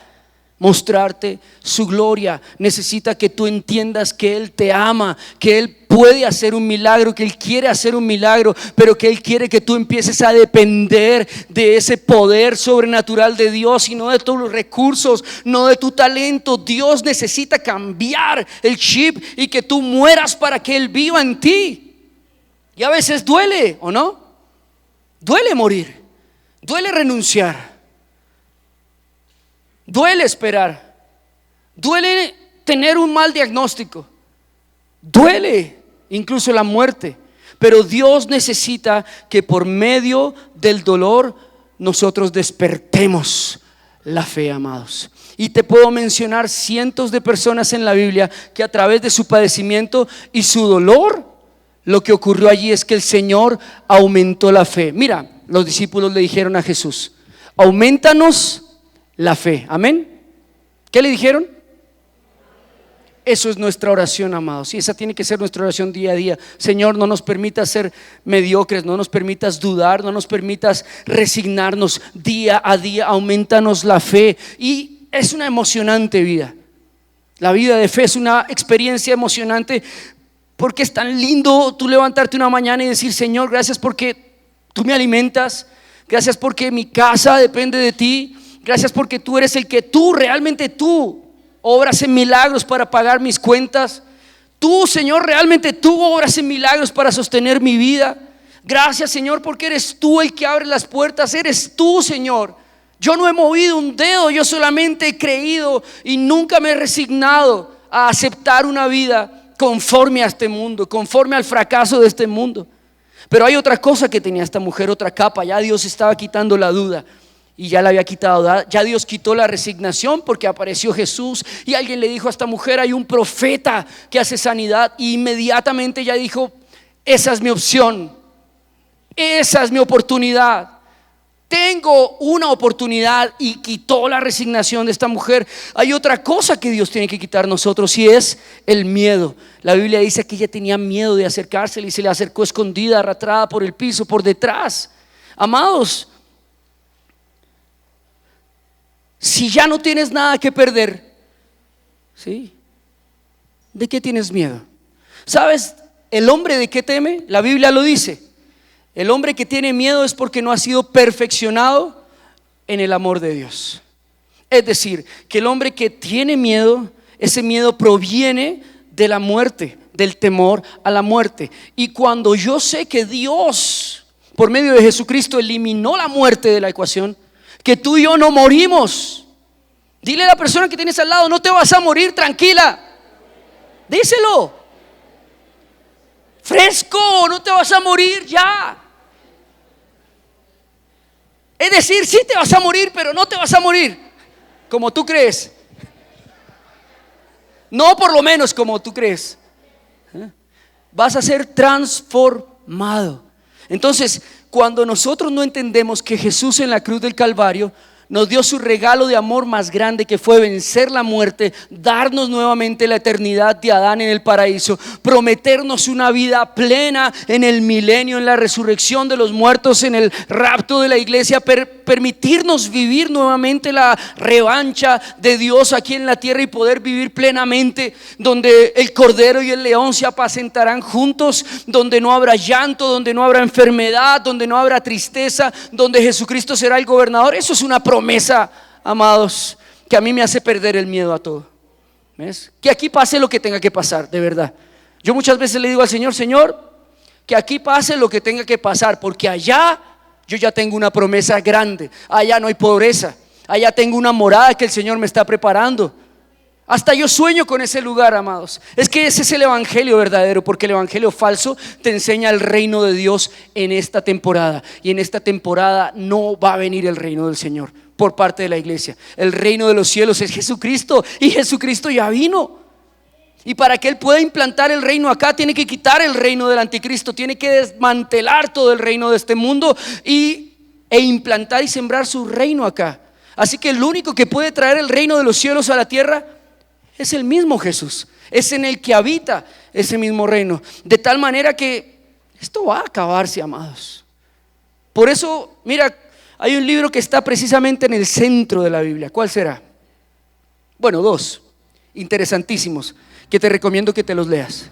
mostrarte su gloria. Necesita que tú entiendas que Él te ama, que Él puede hacer un milagro, que Él quiere hacer un milagro, pero que Él quiere que tú empieces a depender de ese poder sobrenatural de Dios y no de tus recursos, no de tu talento. Dios necesita cambiar el chip y que tú mueras para que Él viva en ti. Y a veces duele, ¿o no? Duele morir, duele renunciar, duele esperar, duele tener un mal diagnóstico, duele incluso la muerte. Pero Dios necesita que por medio del dolor nosotros despertemos la fe, amados. Y te puedo mencionar cientos de personas en la Biblia que a través de su padecimiento y su dolor, lo que ocurrió allí es que el Señor aumentó la fe. Mira, los discípulos le dijeron a Jesús: aumentanos la fe. Amén. ¿Qué le dijeron? Eso es nuestra oración, amados, y esa tiene que ser nuestra oración día a día. Señor, no nos permitas ser mediocres, no nos permitas dudar, no nos permitas resignarnos. Día a día aumentanos la fe. Y es una emocionante vida. La vida de fe es una experiencia emocionante, porque es tan lindo tú levantarte una mañana y decir: Señor, gracias porque tú me alimentas, gracias porque mi casa depende de ti, gracias porque tú eres el que realmente tú obras en milagros para pagar mis cuentas. Tú, Señor, realmente tú obras en milagros para sostener mi vida. Gracias, Señor, porque eres tú el que abre las puertas. Eres tú, Señor. Yo no he movido un dedo, yo solamente he creído y nunca me he resignado a aceptar una vida conforme a este mundo, conforme al fracaso de este mundo. Pero hay otra cosa que tenía esta mujer, otra capa. Ya Dios estaba quitando la duda. Y ya la había quitado, ya Dios quitó la resignación, porque apareció Jesús y alguien le dijo a esta mujer: hay un profeta que hace sanidad. Y inmediatamente ella dijo: esa es mi opción, esa es mi oportunidad, tengo una oportunidad. Y quitó la resignación de esta mujer. Hay otra cosa que Dios tiene que quitar nosotros, y es el miedo. La Biblia dice que ella tenía miedo de acercársele y se le acercó escondida, arrastrada por el piso, por detrás. Amados, si ya no tienes nada que perder, ¿sí?, ¿de qué tienes miedo? ¿Sabes el hombre de qué teme? La Biblia lo dice: el hombre que tiene miedo es porque no ha sido perfeccionado en el amor de Dios. Es decir, que el hombre que tiene miedo, ese miedo proviene de la muerte, del temor a la muerte. Y cuando yo sé que Dios, por medio de Jesucristo, eliminó la muerte de la ecuación, que tú y yo no morimos. Dile a la persona que tienes al lado: no te vas a morir, tranquila. Díselo. Fresco, no te vas a morir ya. Es decir, sí te vas a morir, pero no te vas a morir como tú crees. No, por lo menos como tú crees. Vas a ser transformado. Entonces, cuando nosotros no entendemos que Jesús en la cruz del Calvario nos dio su regalo de amor más grande, que fue vencer la muerte, darnos nuevamente la eternidad de Adán en el paraíso, prometernos una vida plena en el milenio, en la resurrección de los muertos, en el rapto de la iglesia, permitirnos vivir nuevamente la revancha de Dios aquí en la tierra y poder vivir plenamente, donde el cordero y el león se apacentarán juntos, donde no habrá llanto, donde no habrá enfermedad, donde no habrá tristeza, donde Jesucristo será el gobernador. Eso es una promesa, amados, que a mí me hace perder el miedo a todo. ¿Ves? Que aquí pase lo que tenga que pasar, de verdad. Yo muchas veces le digo al Señor: Señor, que aquí pase lo que tenga que pasar, porque allá yo ya tengo una promesa grande. Allá no hay pobreza, allá tengo una morada que el Señor me está preparando. Hasta yo sueño con ese lugar, amados. Es que ese es el evangelio verdadero, porque el evangelio falso te enseña el reino de Dios en esta temporada. Y en esta temporada no va a venir el reino del Señor por parte de la iglesia. El reino de los cielos es Jesucristo, y Jesucristo ya vino. Y para que Él pueda implantar el reino acá, tiene que quitar el reino del anticristo, tiene que desmantelar todo el reino de este mundo e implantar y sembrar su reino acá. Así que el único que puede traer el reino de los cielos a la tierra es el mismo Jesús. Es en el que habita ese mismo reino. De tal manera que esto va a acabarse, amados. Por eso, mira, hay un libro que está precisamente en el centro de la Biblia. ¿Cuál será? Bueno, dos interesantísimos que te recomiendo que te los leas: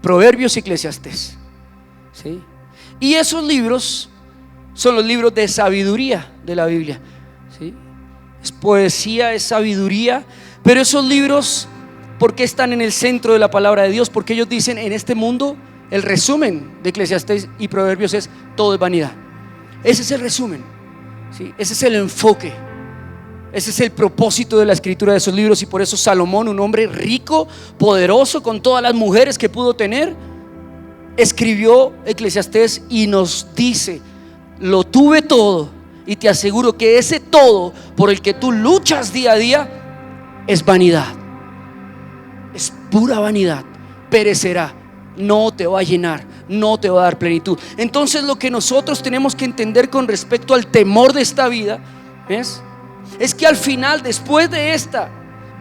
Proverbios y Eclesiastés, ¿sí? Y esos libros son los libros de sabiduría de la Biblia, ¿sí? Es poesía, es sabiduría. Pero esos libros, ¿por qué están en el centro de la palabra de Dios? Porque ellos dicen: en este mundo, el resumen de Eclesiastés y Proverbios es: todo es vanidad. Ese es el resumen, ¿sí? Ese es el enfoque, ese es el propósito de la escritura de esos libros. Y por eso Salomón, un hombre rico, poderoso, con todas las mujeres que pudo tener, escribió Eclesiastés y nos dice: lo tuve todo, y te aseguro que ese todo por el que tú luchas día a día es vanidad, es pura vanidad, perecerá, no te va a llenar, no te va a dar plenitud. Entonces, lo que nosotros tenemos que entender con respecto al temor de esta vida es que al final, después de esta,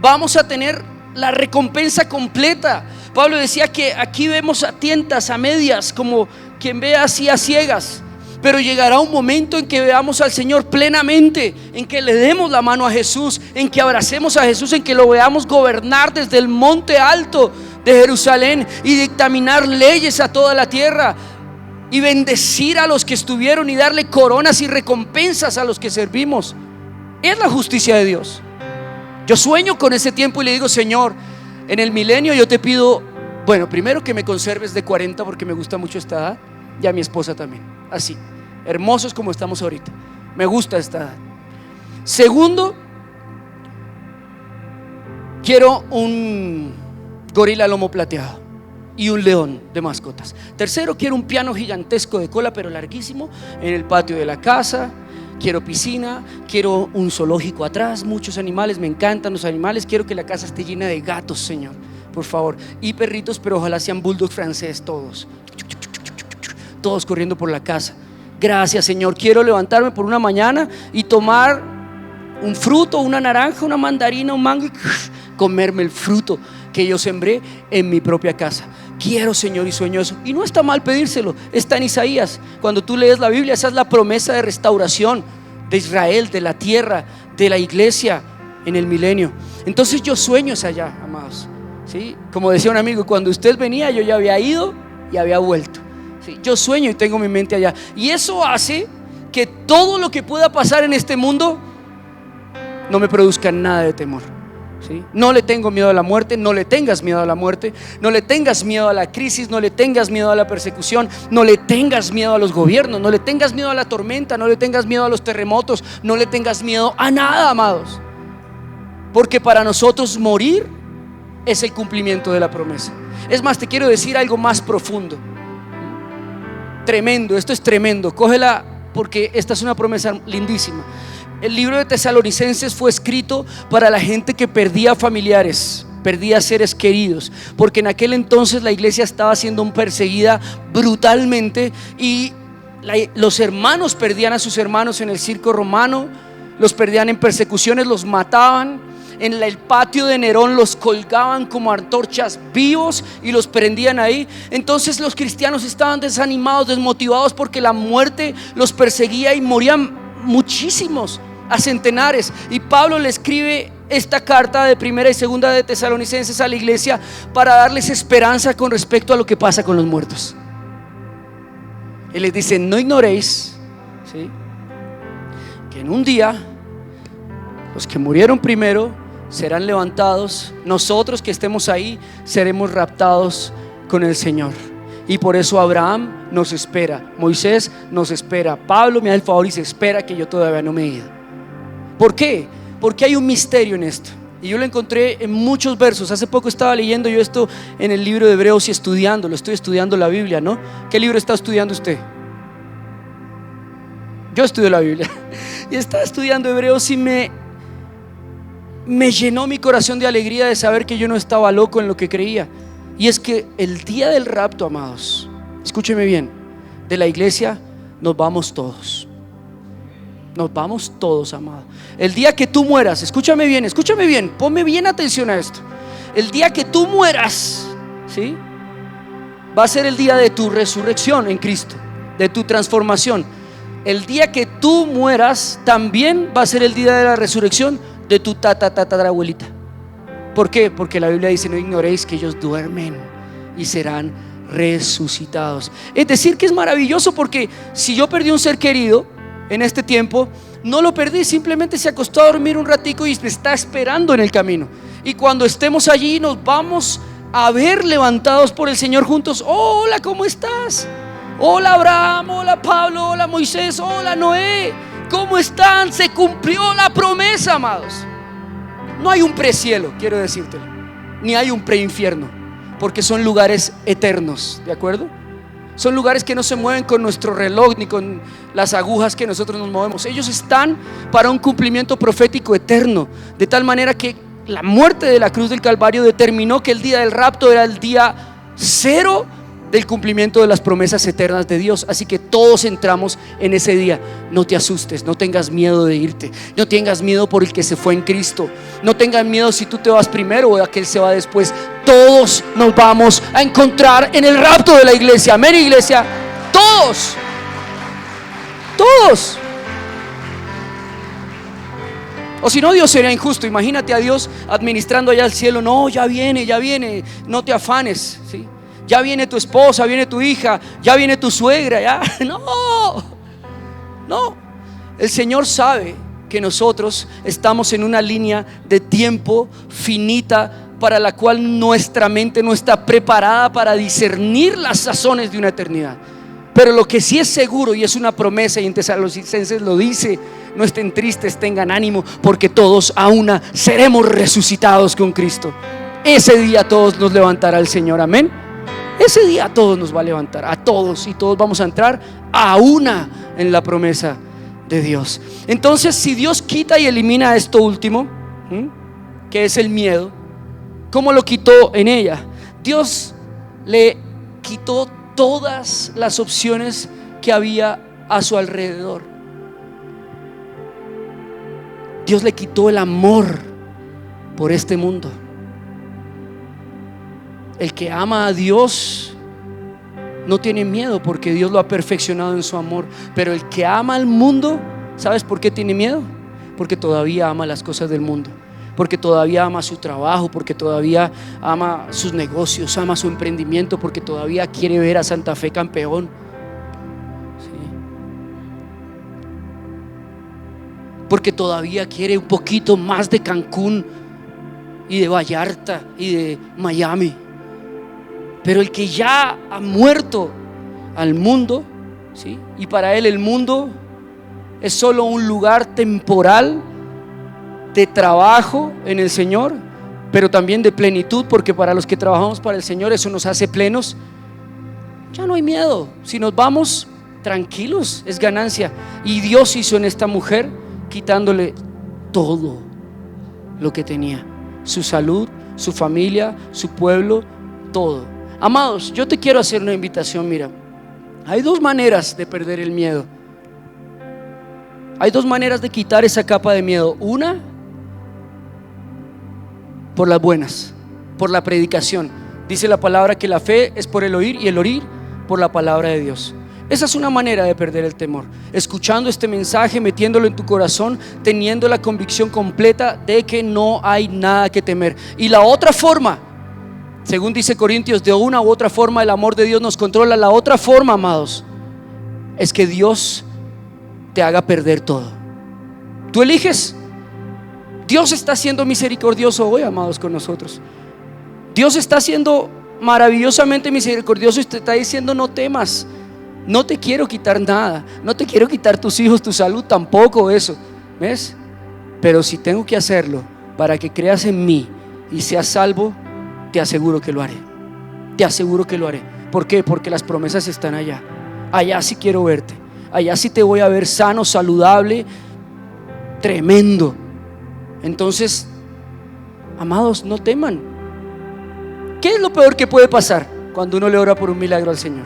vamos a tener la recompensa completa. Pablo decía que aquí vemos a tientas, a medias, como quien ve así a ciegas. Pero llegará un momento en que veamos al Señor plenamente, en que le demos la mano a Jesús, en que abracemos a Jesús, en que lo veamos gobernar desde el monte alto de Jerusalén y dictaminar leyes a toda la tierra, y bendecir a los que estuvieron y darle coronas y recompensas a los que servimos. Es la justicia de Dios. Yo sueño con ese tiempo y le digo: Señor, en el milenio yo te pido, bueno, primero que me conserves de 40, porque me gusta mucho esta edad, y a mi esposa también, así, hermosos como estamos ahorita. Me gusta esta edad. Segundo, quiero un gorila lomo plateado y un león de mascotas. Tercero, quiero un piano gigantesco de cola, pero larguísimo, en el patio de la casa. Quiero piscina, quiero un zoológico atrás, muchos animales, me encantan los animales. Quiero que la casa esté llena de gatos, Señor, por favor, y perritos, pero ojalá sean bulldog francés, todos corriendo por la casa. Gracias, Señor. Quiero levantarme por una mañana y tomar un fruto, una naranja, una mandarina, un mango, y comerme el fruto que yo sembré en mi propia casa. Quiero, Señor, y sueño eso. Y no está mal pedírselo, está en Isaías. Cuando tú lees la Biblia, esa es la promesa de restauración de Israel, de la tierra, de la iglesia en el milenio. Entonces yo sueño es allá, amados, ¿sí? Como decía un amigo, cuando usted venía yo ya había ido y había vuelto, ¿sí? Yo sueño y tengo mi mente allá. Y eso hace que todo lo que pueda pasar en este mundo no me produzca nada de temor, ¿sí? No le tengo miedo a la muerte. No le tengas miedo a la muerte. No le tengas miedo a la crisis. No le tengas miedo a la persecución. No le tengas miedo a los gobiernos. No le tengas miedo a la tormenta. No le tengas miedo a los terremotos. No le tengas miedo a nada, amados, porque para nosotros morir es el cumplimiento de la promesa. Es más, te quiero decir algo más profundo, tremendo. Esto es tremendo, cógela, porque esta es una promesa lindísima. El libro de Tesalonicenses fue escrito para la gente que perdía familiares, perdía seres queridos, porque en aquel entonces la iglesia estaba siendo perseguida brutalmente, y los hermanos perdían a sus hermanos en el circo romano, los perdían en persecuciones, los mataban. En el patio de Nerón los colgaban como antorchas vivos y los prendían ahí. Entonces los cristianos estaban desanimados, desmotivados, porque la muerte los perseguía y morían muchísimos, a centenares. Y Pablo le escribe esta carta de primera y segunda de Tesalonicenses a la iglesia para darles esperanza con respecto a lo que pasa con los muertos. Él les dice: no ignoréis, ¿sí?, que en un día los que murieron primero serán levantados. Nosotros que estemos ahí seremos raptados con el Señor. Y por eso Abraham nos espera, Moisés nos espera, Pablo me da el favor y se espera que yo todavía no me he ido. ¿Por qué? Porque hay un misterio en esto, y yo lo encontré en muchos versos. Hace poco estaba leyendo yo esto en el libro de Hebreos y estudiándolo. Estoy estudiando la Biblia, ¿no? ¿Qué libro está estudiando usted? Yo estudio la Biblia y estaba estudiando Hebreos, y me llenó mi corazón de alegría de saber que yo no estaba loco en lo que creía. Y es que el día del rapto, amados, escúcheme bien, de la iglesia nos vamos todos. Nos vamos todos, amado. El día que tú mueras, escúchame bien, ponme bien atención a esto. El día que tú mueras, ¿sí?, va a ser el día de tu resurrección en Cristo, de tu transformación. el día que tú mueras también va a ser el día de la resurrección de tu tatarabuelita. ¿Por qué? Porque la Biblia dice: no ignoréis que ellos duermen y serán resucitados. Es decir, que es maravilloso, porque si yo perdí un ser querido en este tiempo, no lo perdí, simplemente se acostó a dormir un ratico y me está esperando en el camino. Y cuando estemos allí nos vamos a ver levantados por el Señor juntos. Oh, hola, ¿cómo estás? Hola Abraham, hola Pablo, hola Moisés, hola Noé, ¿cómo están? Se cumplió la promesa, amados. No hay un precielo, quiero decírtelo, ni hay un preinfierno, porque son lugares eternos, ¿de acuerdo? Son lugares que no se mueven con nuestro reloj ni con las agujas que nosotros nos movemos. Ellos están para un cumplimiento profético eterno, de tal manera que la muerte de la cruz del Calvario determinó que el día del rapto era el día cero del cumplimiento de las promesas eternas de Dios. Así que todos entramos en ese día. No te asustes, no tengas miedo de irte, no tengas miedo por el que se fue en Cristo, no tengas miedo si tú te vas primero o aquel se va después. Todos nos vamos a encontrar en el rapto de la iglesia. Amén, iglesia. Todos. O si no, Dios sería injusto. Imagínate a Dios administrando allá al cielo. No, ya viene, no te afanes, ¿sí? Ya viene tu esposa, viene tu hija, ya viene tu suegra, ya. No. El Señor sabe que nosotros estamos en una línea de tiempo finita, para la cual nuestra mente no está preparada para discernir las sazones de una eternidad. Pero lo que sí es seguro, y es una promesa, y en Tesalonicenses lo dice: no estén tristes, tengan ánimo, porque todos a una seremos resucitados con Cristo. Ese día todos nos levantará el Señor, amén. Ese día a todos nos va a levantar, a todos, y todos vamos a entrar a una en la promesa de Dios. Entonces, si Dios quita y elimina esto último, que es el miedo, ¿cómo lo quitó en ella? Dios le quitó todas las opciones que había a su alrededor. Dios le quitó el amor por este mundo. El que ama a Dios no tiene miedo, porque Dios lo ha perfeccionado en su amor. Pero el que ama al mundo, ¿sabes por qué tiene miedo? Porque todavía ama las cosas del mundo, porque todavía ama su trabajo, porque todavía ama sus negocios, ama su emprendimiento, porque todavía quiere ver a Santa Fe campeón, ¿sí? Porque todavía quiere un poquito más de Cancún y de Vallarta y de Miami. Pero el que ya ha muerto al mundo, ¿sí? Y para él el mundo es solo un lugar temporal de trabajo en el Señor, pero también de plenitud, porque para los que trabajamos para el Señor eso nos hace plenos. Ya no hay miedo, si nos vamos tranquilos es ganancia. Y Dios hizo en esta mujer, quitándole todo lo que tenía: su salud, su familia, su pueblo, todo. Amados, yo te quiero hacer una invitación. Mira, hay dos maneras de perder el miedo. Hay dos maneras de quitar esa capa de miedo. Una, por las buenas, por la predicación. Dice la palabra que la fe es por el oír, y el oír por la palabra de Dios. Esa es una manera de perder el temor: escuchando este mensaje, metiéndolo en tu corazón, teniendo la convicción completa de que no hay nada que temer. Y la otra forma, según dice Corintios, de una u otra forma el amor de Dios nos controla. La otra forma, amados, es que Dios te haga perder todo. Tú eliges. Dios está siendo misericordioso hoy, amados, con nosotros. Dios está siendo maravillosamente misericordioso y te está diciendo: no temas, no te quiero quitar nada, no te quiero quitar tus hijos, tu salud, tampoco eso, ¿ves? Pero si tengo que hacerlo para que creas en mí y seas salvo, te aseguro que lo haré. Te aseguro que lo haré. ¿Por qué? Porque las promesas están allá. Allá sí quiero verte, allá sí te voy a ver sano, saludable, tremendo. Entonces, amados, no teman. ¿Qué es lo peor que puede pasar cuando uno le ora por un milagro al Señor?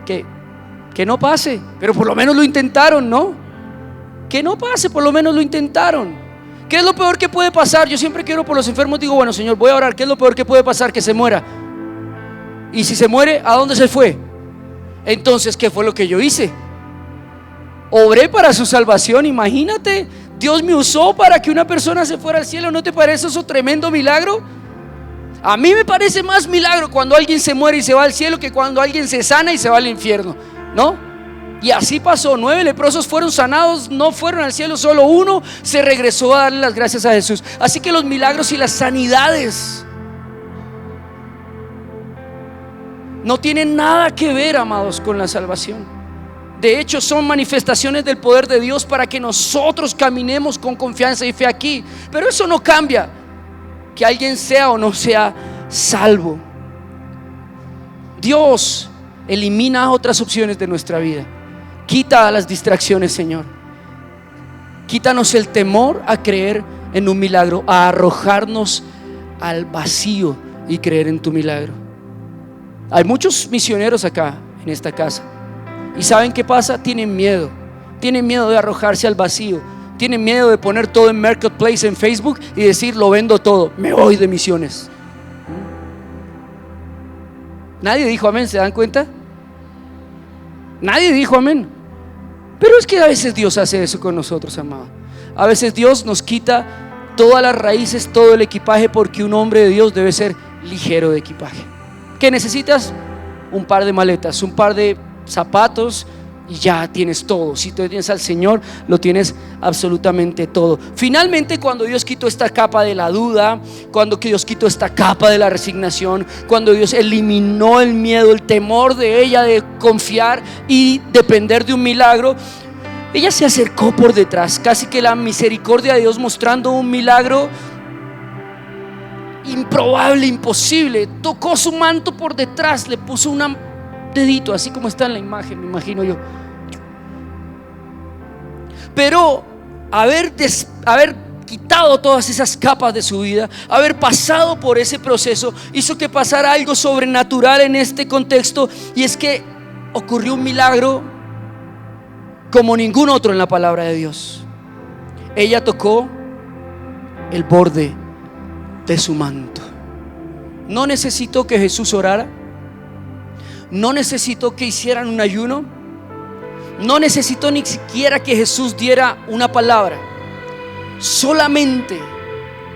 Que no pase, pero por lo menos lo intentaron, ¿no? Que no pase, por lo menos lo intentaron. ¿Qué es lo peor que puede pasar? Yo siempre quiero por los enfermos, digo: bueno, Señor, voy a orar. ¿Qué es lo peor que puede pasar? Que se muera. Y si se muere, ¿a dónde se fue? Entonces, ¿qué fue lo que yo hice? Obré para su salvación, imagínate. Dios me usó para que una persona se fuera al cielo. ¿No te parece eso tremendo milagro? A mí me parece más milagro cuando alguien se muere y se va al cielo que cuando alguien se sana y se va al infierno, ¿no? Y así pasó, 9 leprosos fueron sanados, no fueron al cielo, solo uno se regresó a darle las gracias a Jesús. Así que los milagros y las sanidades no tienen nada que ver, amados, con la salvación. De hecho, son manifestaciones del poder de Dios para que nosotros caminemos con confianza y fe aquí. Pero eso no cambia que alguien sea o no sea salvo. Dios elimina otras opciones de nuestra vida. Quita las distracciones, Señor. Quítanos el temor a creer en un milagro, a arrojarnos al vacío y creer en tu milagro. Hay muchos misioneros acá en esta casa. ¿Y saben qué pasa? Tienen miedo de arrojarse al vacío. Tienen miedo de poner todo en Marketplace, en Facebook, y decir: lo vendo todo, me voy de misiones. Nadie dijo amén, ¿se dan cuenta? Nadie dijo amén. Pero es que a veces Dios hace eso con nosotros, amado. A veces Dios nos quita todas las raíces, todo el equipaje, porque un hombre de Dios debe ser ligero de equipaje. ¿Qué necesitas? Un par de maletas, un par de zapatos, y ya tienes todo. Si tú tienes al Señor, lo tienes absolutamente todo. Finalmente, cuando Dios quitó esta capa de la duda, cuando Dios quitó esta capa de la resignación, cuando Dios eliminó el miedo, el temor de ella de confiar y depender de un milagro, ella se acercó por detrás, casi que la misericordia de Dios mostrando un milagro improbable, imposible. Tocó su manto por detrás, le puso un dedito, así como está en la imagen, me imagino yo. Pero haber quitado todas esas capas de su vida, haber pasado por ese proceso, hizo que pasara algo sobrenatural en este contexto. Y es que ocurrió un milagro como ningún otro en la palabra de Dios. Ella tocó el borde de su manto. No necesitó que Jesús orara, no necesitó que hicieran un ayuno, no necesitó ni siquiera que Jesús diera una palabra. Solamente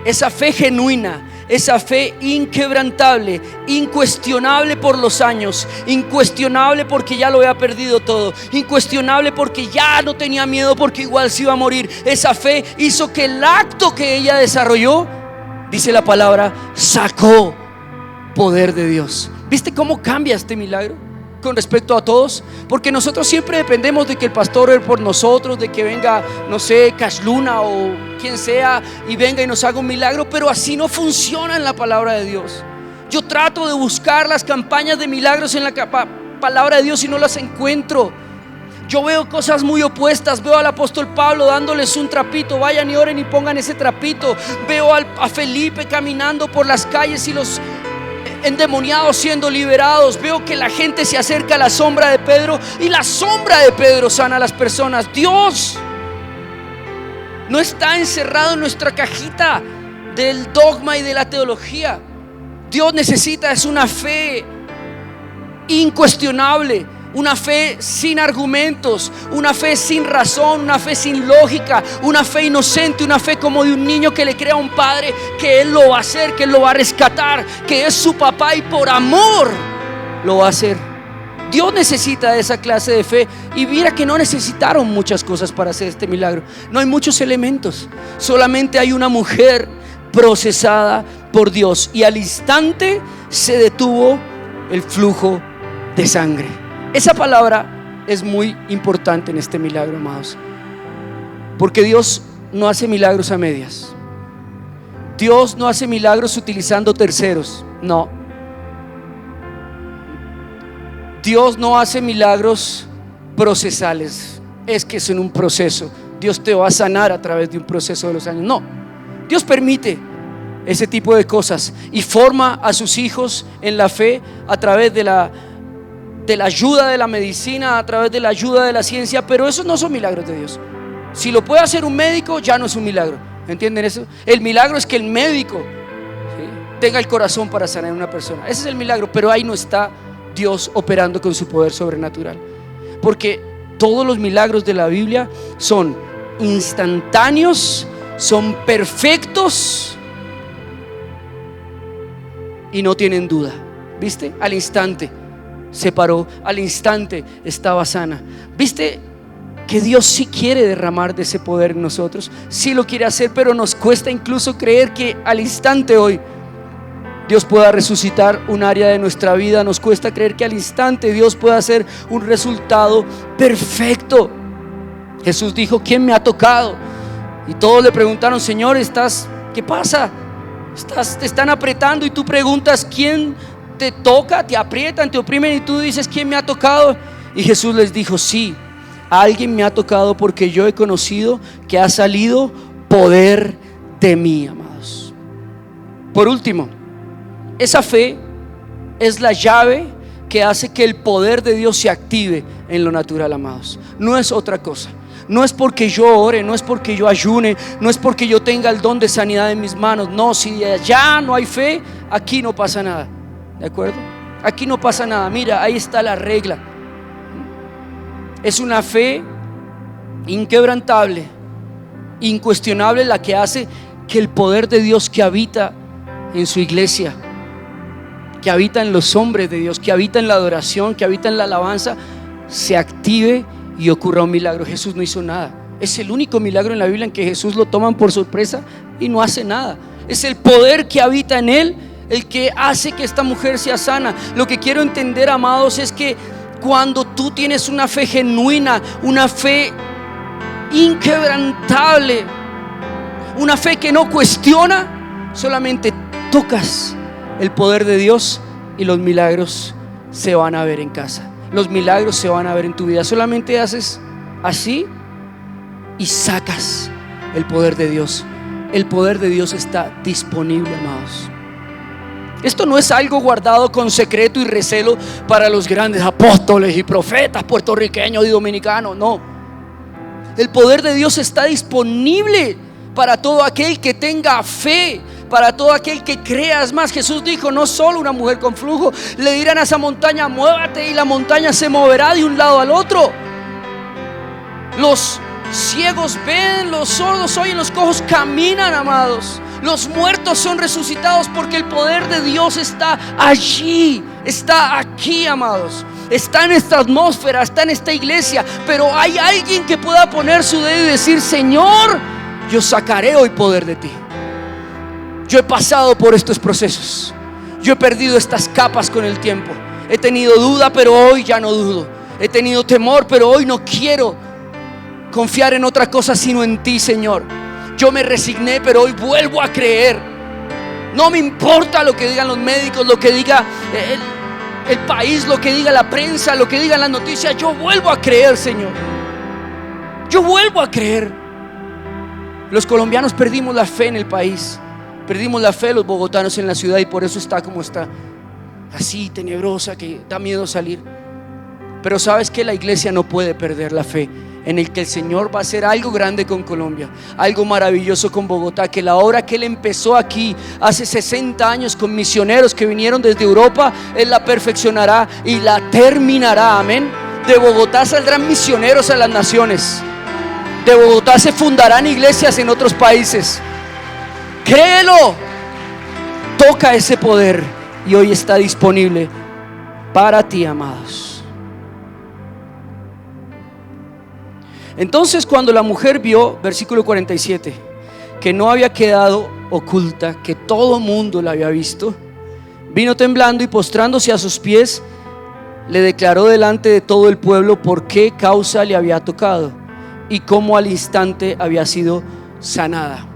esa fe genuina, esa fe inquebrantable, incuestionable por los años, incuestionable porque ya lo había perdido todo, incuestionable porque ya no tenía miedo, porque igual se iba a morir. Esa fe hizo que el acto que ella desarrolló, dice la palabra, sacó poder de Dios. ¿Viste cómo cambia este milagro con respecto a todos? Porque nosotros siempre dependemos de que el pastor ore por nosotros, de que venga, no sé, Cash Luna o quien sea, y venga y nos haga un milagro. Pero así no funciona en la palabra de Dios. Yo trato de buscar las campañas de milagros en la palabra de Dios y no las encuentro. Yo veo cosas muy opuestas. Veo al apóstol Pablo dándoles un trapito: vayan y oren y pongan ese trapito. Veo a Felipe caminando por las calles y los endemoniados siendo liberados. Veo que la gente se acerca a la sombra de Pedro y la sombra de Pedro sana a las personas. Dios no está encerrado en nuestra cajita del dogma y de la teología. Dios necesita es una fe incuestionable, una fe sin argumentos, una fe sin razón, una fe sin lógica, una fe inocente, una fe como de un niño que le cree a un padre que Él lo va a hacer, que Él lo va a rescatar, que es su papá y por amor lo va a hacer. Dios necesita esa clase de fe. Y mira que no necesitaron muchas cosas para hacer este milagro. No hay muchos elementos, solamente hay una mujer procesada por Dios, y al instante se detuvo el flujo de sangre. Esa palabra es muy importante en este milagro, amados, porque Dios no hace milagros a medias. Dios no hace milagros utilizando terceros. No. Dios no hace milagros procesales. Es que es en un proceso. Dios te va a sanar a través de un proceso de los años. No. Dios permite ese tipo de cosas y forma a sus hijos en la fe a través de la ayuda de la medicina, a través de la ayuda de la ciencia. Pero esos no son milagros de Dios. Si lo puede hacer un médico, ya no es un milagro. ¿Entienden eso? El milagro es que el médico tenga el corazón para sanar a una persona. Ese es el milagro. Pero ahí no está Dios operando con su poder sobrenatural, porque Todos los milagros de la Biblia son instantáneos, son perfectos y no tienen duda. ¿Viste? Al instante se paró, al instante estaba sana. ¿Viste? Que Dios sí quiere derramar de ese poder en nosotros, sí lo quiere hacer, pero nos cuesta incluso creer que al instante hoy Dios pueda resucitar un área de nuestra vida. Nos cuesta creer que al instante Dios pueda hacer un resultado perfecto. Jesús dijo: ¿quién me ha tocado? Y todos le preguntaron: Señor, ¿qué pasa? Te están apretando y tú preguntas: ¿quién te toca? Te aprietan, te oprimen y tú dices: ¿quién me ha tocado? Y Jesús les dijo: sí, alguien me ha tocado, porque yo he conocido que ha salido poder de mí, amados. Por último, esa fe es la llave que hace que el poder de Dios se active en lo natural, amados. No es otra cosa. No es porque yo ore, no es porque yo ayune, no es porque yo tenga el don de sanidad en mis manos. No, si allá no hay fe, aquí no pasa nada. ¿De acuerdo? Aquí no pasa nada. Mira, ahí está la regla. Es una fe inquebrantable, incuestionable, la que hace que el poder de Dios que habita en su iglesia, que habita en los hombres de Dios, que habita en la adoración, que habita en la alabanza, se active y ocurra un milagro. Jesús no hizo nada. Es el único milagro en la Biblia en que Jesús lo toman por sorpresa y no hace nada. Es el poder que habita en él el que hace que esta mujer sea sana. Lo que quiero entender, amados, es que cuando tú tienes una fe genuina, una fe inquebrantable, una fe que no cuestiona, solamente tocas el poder de Dios y los milagros se van a ver en casa. Los milagros se van a ver en tu vida. Solamente haces así y sacas el poder de Dios. El poder de Dios está disponible, amados. Esto no es algo guardado con secreto y recelo para los grandes apóstoles y profetas puertorriqueños y dominicanos. No. El poder de Dios está disponible para todo aquel que tenga fe, para todo aquel que crea. Es más, Jesús dijo: no solo una mujer con flujo. Le dirán a esa montaña: muévate, y la montaña se moverá de un lado al otro. Los ciegos ven, los sordos oyen, los cojos caminan, amados. Los muertos son resucitados, porque el poder de Dios está allí, está aquí, amados. Está en esta atmósfera, está en esta iglesia. Pero hay alguien que pueda poner su dedo y decir: Señor, yo sacaré hoy poder de ti. Yo he pasado por estos procesos. Yo he perdido estas capas con el tiempo. He tenido duda, pero hoy ya no dudo. He tenido temor, pero hoy no quiero confiar en otra cosa sino en ti, Señor. Yo me resigné, pero hoy vuelvo a creer. No me importa lo que digan los médicos, lo que diga el país, lo que diga la prensa, lo que digan las noticias. Yo vuelvo a creer, Señor. Yo vuelvo a creer. Los colombianos perdimos la fe en el país. Perdimos la fe los bogotanos en la ciudad, y por eso está como está, así tenebrosa, que da miedo salir. Pero sabes que la iglesia no puede perder la fe en el que el Señor va a hacer algo grande con Colombia, algo maravilloso con Bogotá, que la obra que Él empezó aquí hace 60 años con misioneros que vinieron desde Europa, Él la perfeccionará y la terminará. Amén. De Bogotá saldrán misioneros a las naciones. De Bogotá se fundarán iglesias en otros países. Créelo. Toca ese poder y hoy está disponible para ti, amados. Entonces, cuando la mujer vio, versículo 47, que no había quedado oculta, que todo mundo la había visto, vino temblando y postrándose a sus pies, le declaró delante de todo el pueblo por qué causa le había tocado y cómo al instante había sido sanada.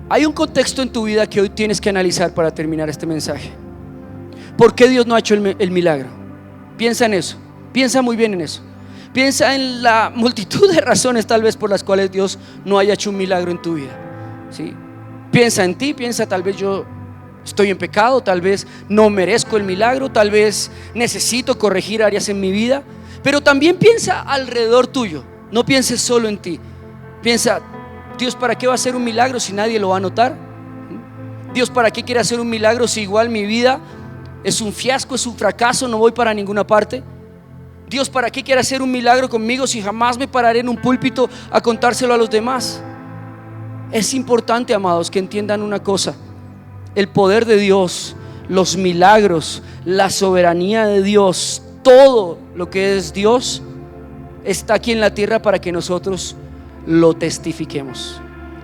Hay un contexto en tu vida que hoy tienes que analizar para terminar este mensaje. ¿Por qué Dios no ha hecho el milagro? Piensa en eso. Piensa muy bien en eso. Piensa en la multitud de razones tal vez por las cuales Dios no haya hecho un milagro en tu vida, ¿sí? Piensa en ti, piensa: tal vez yo estoy en pecado, tal vez no merezco el milagro, tal vez necesito corregir áreas en mi vida. Pero también piensa alrededor tuyo. No pienses solo en ti. Piensa: Dios, ¿para qué va a hacer un milagro si nadie lo va a notar? Dios, ¿para qué quiere hacer un milagro si igual mi vida es un fiasco, es un fracaso, no voy para ninguna parte? Dios, ¿para qué quiere hacer un milagro conmigo si jamás me pararé en un púlpito a contárselo a los demás? Es importante, amados, que entiendan una cosa: el poder de Dios, los milagros, la soberanía de Dios, todo lo que es Dios está aquí en la tierra para que nosotros lo testifiquemos.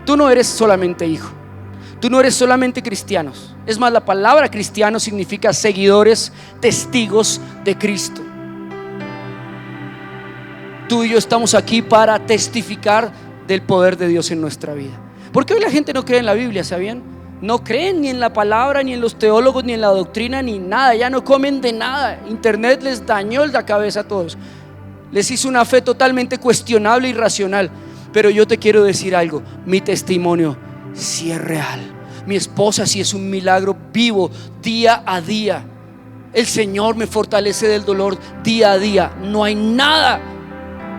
Tú no eres solamente hijo, tú no eres solamente cristiano. Es más, la palabra cristiano significa seguidores, testigos de Cristo. Tú y yo estamos aquí para testificar del poder de Dios en nuestra vida. Porque hoy la gente no cree en la Biblia, ¿sabían? No creen ni en la palabra, ni en los teólogos, ni en la doctrina, ni nada. Ya no comen de nada. Internet les dañó la cabeza a todos. Les hizo una fe totalmente cuestionable y irracional. Pero yo te quiero decir algo: mi testimonio sí es real. Mi esposa sí es un milagro vivo día a día. El Señor me fortalece del dolor día a día. No hay nada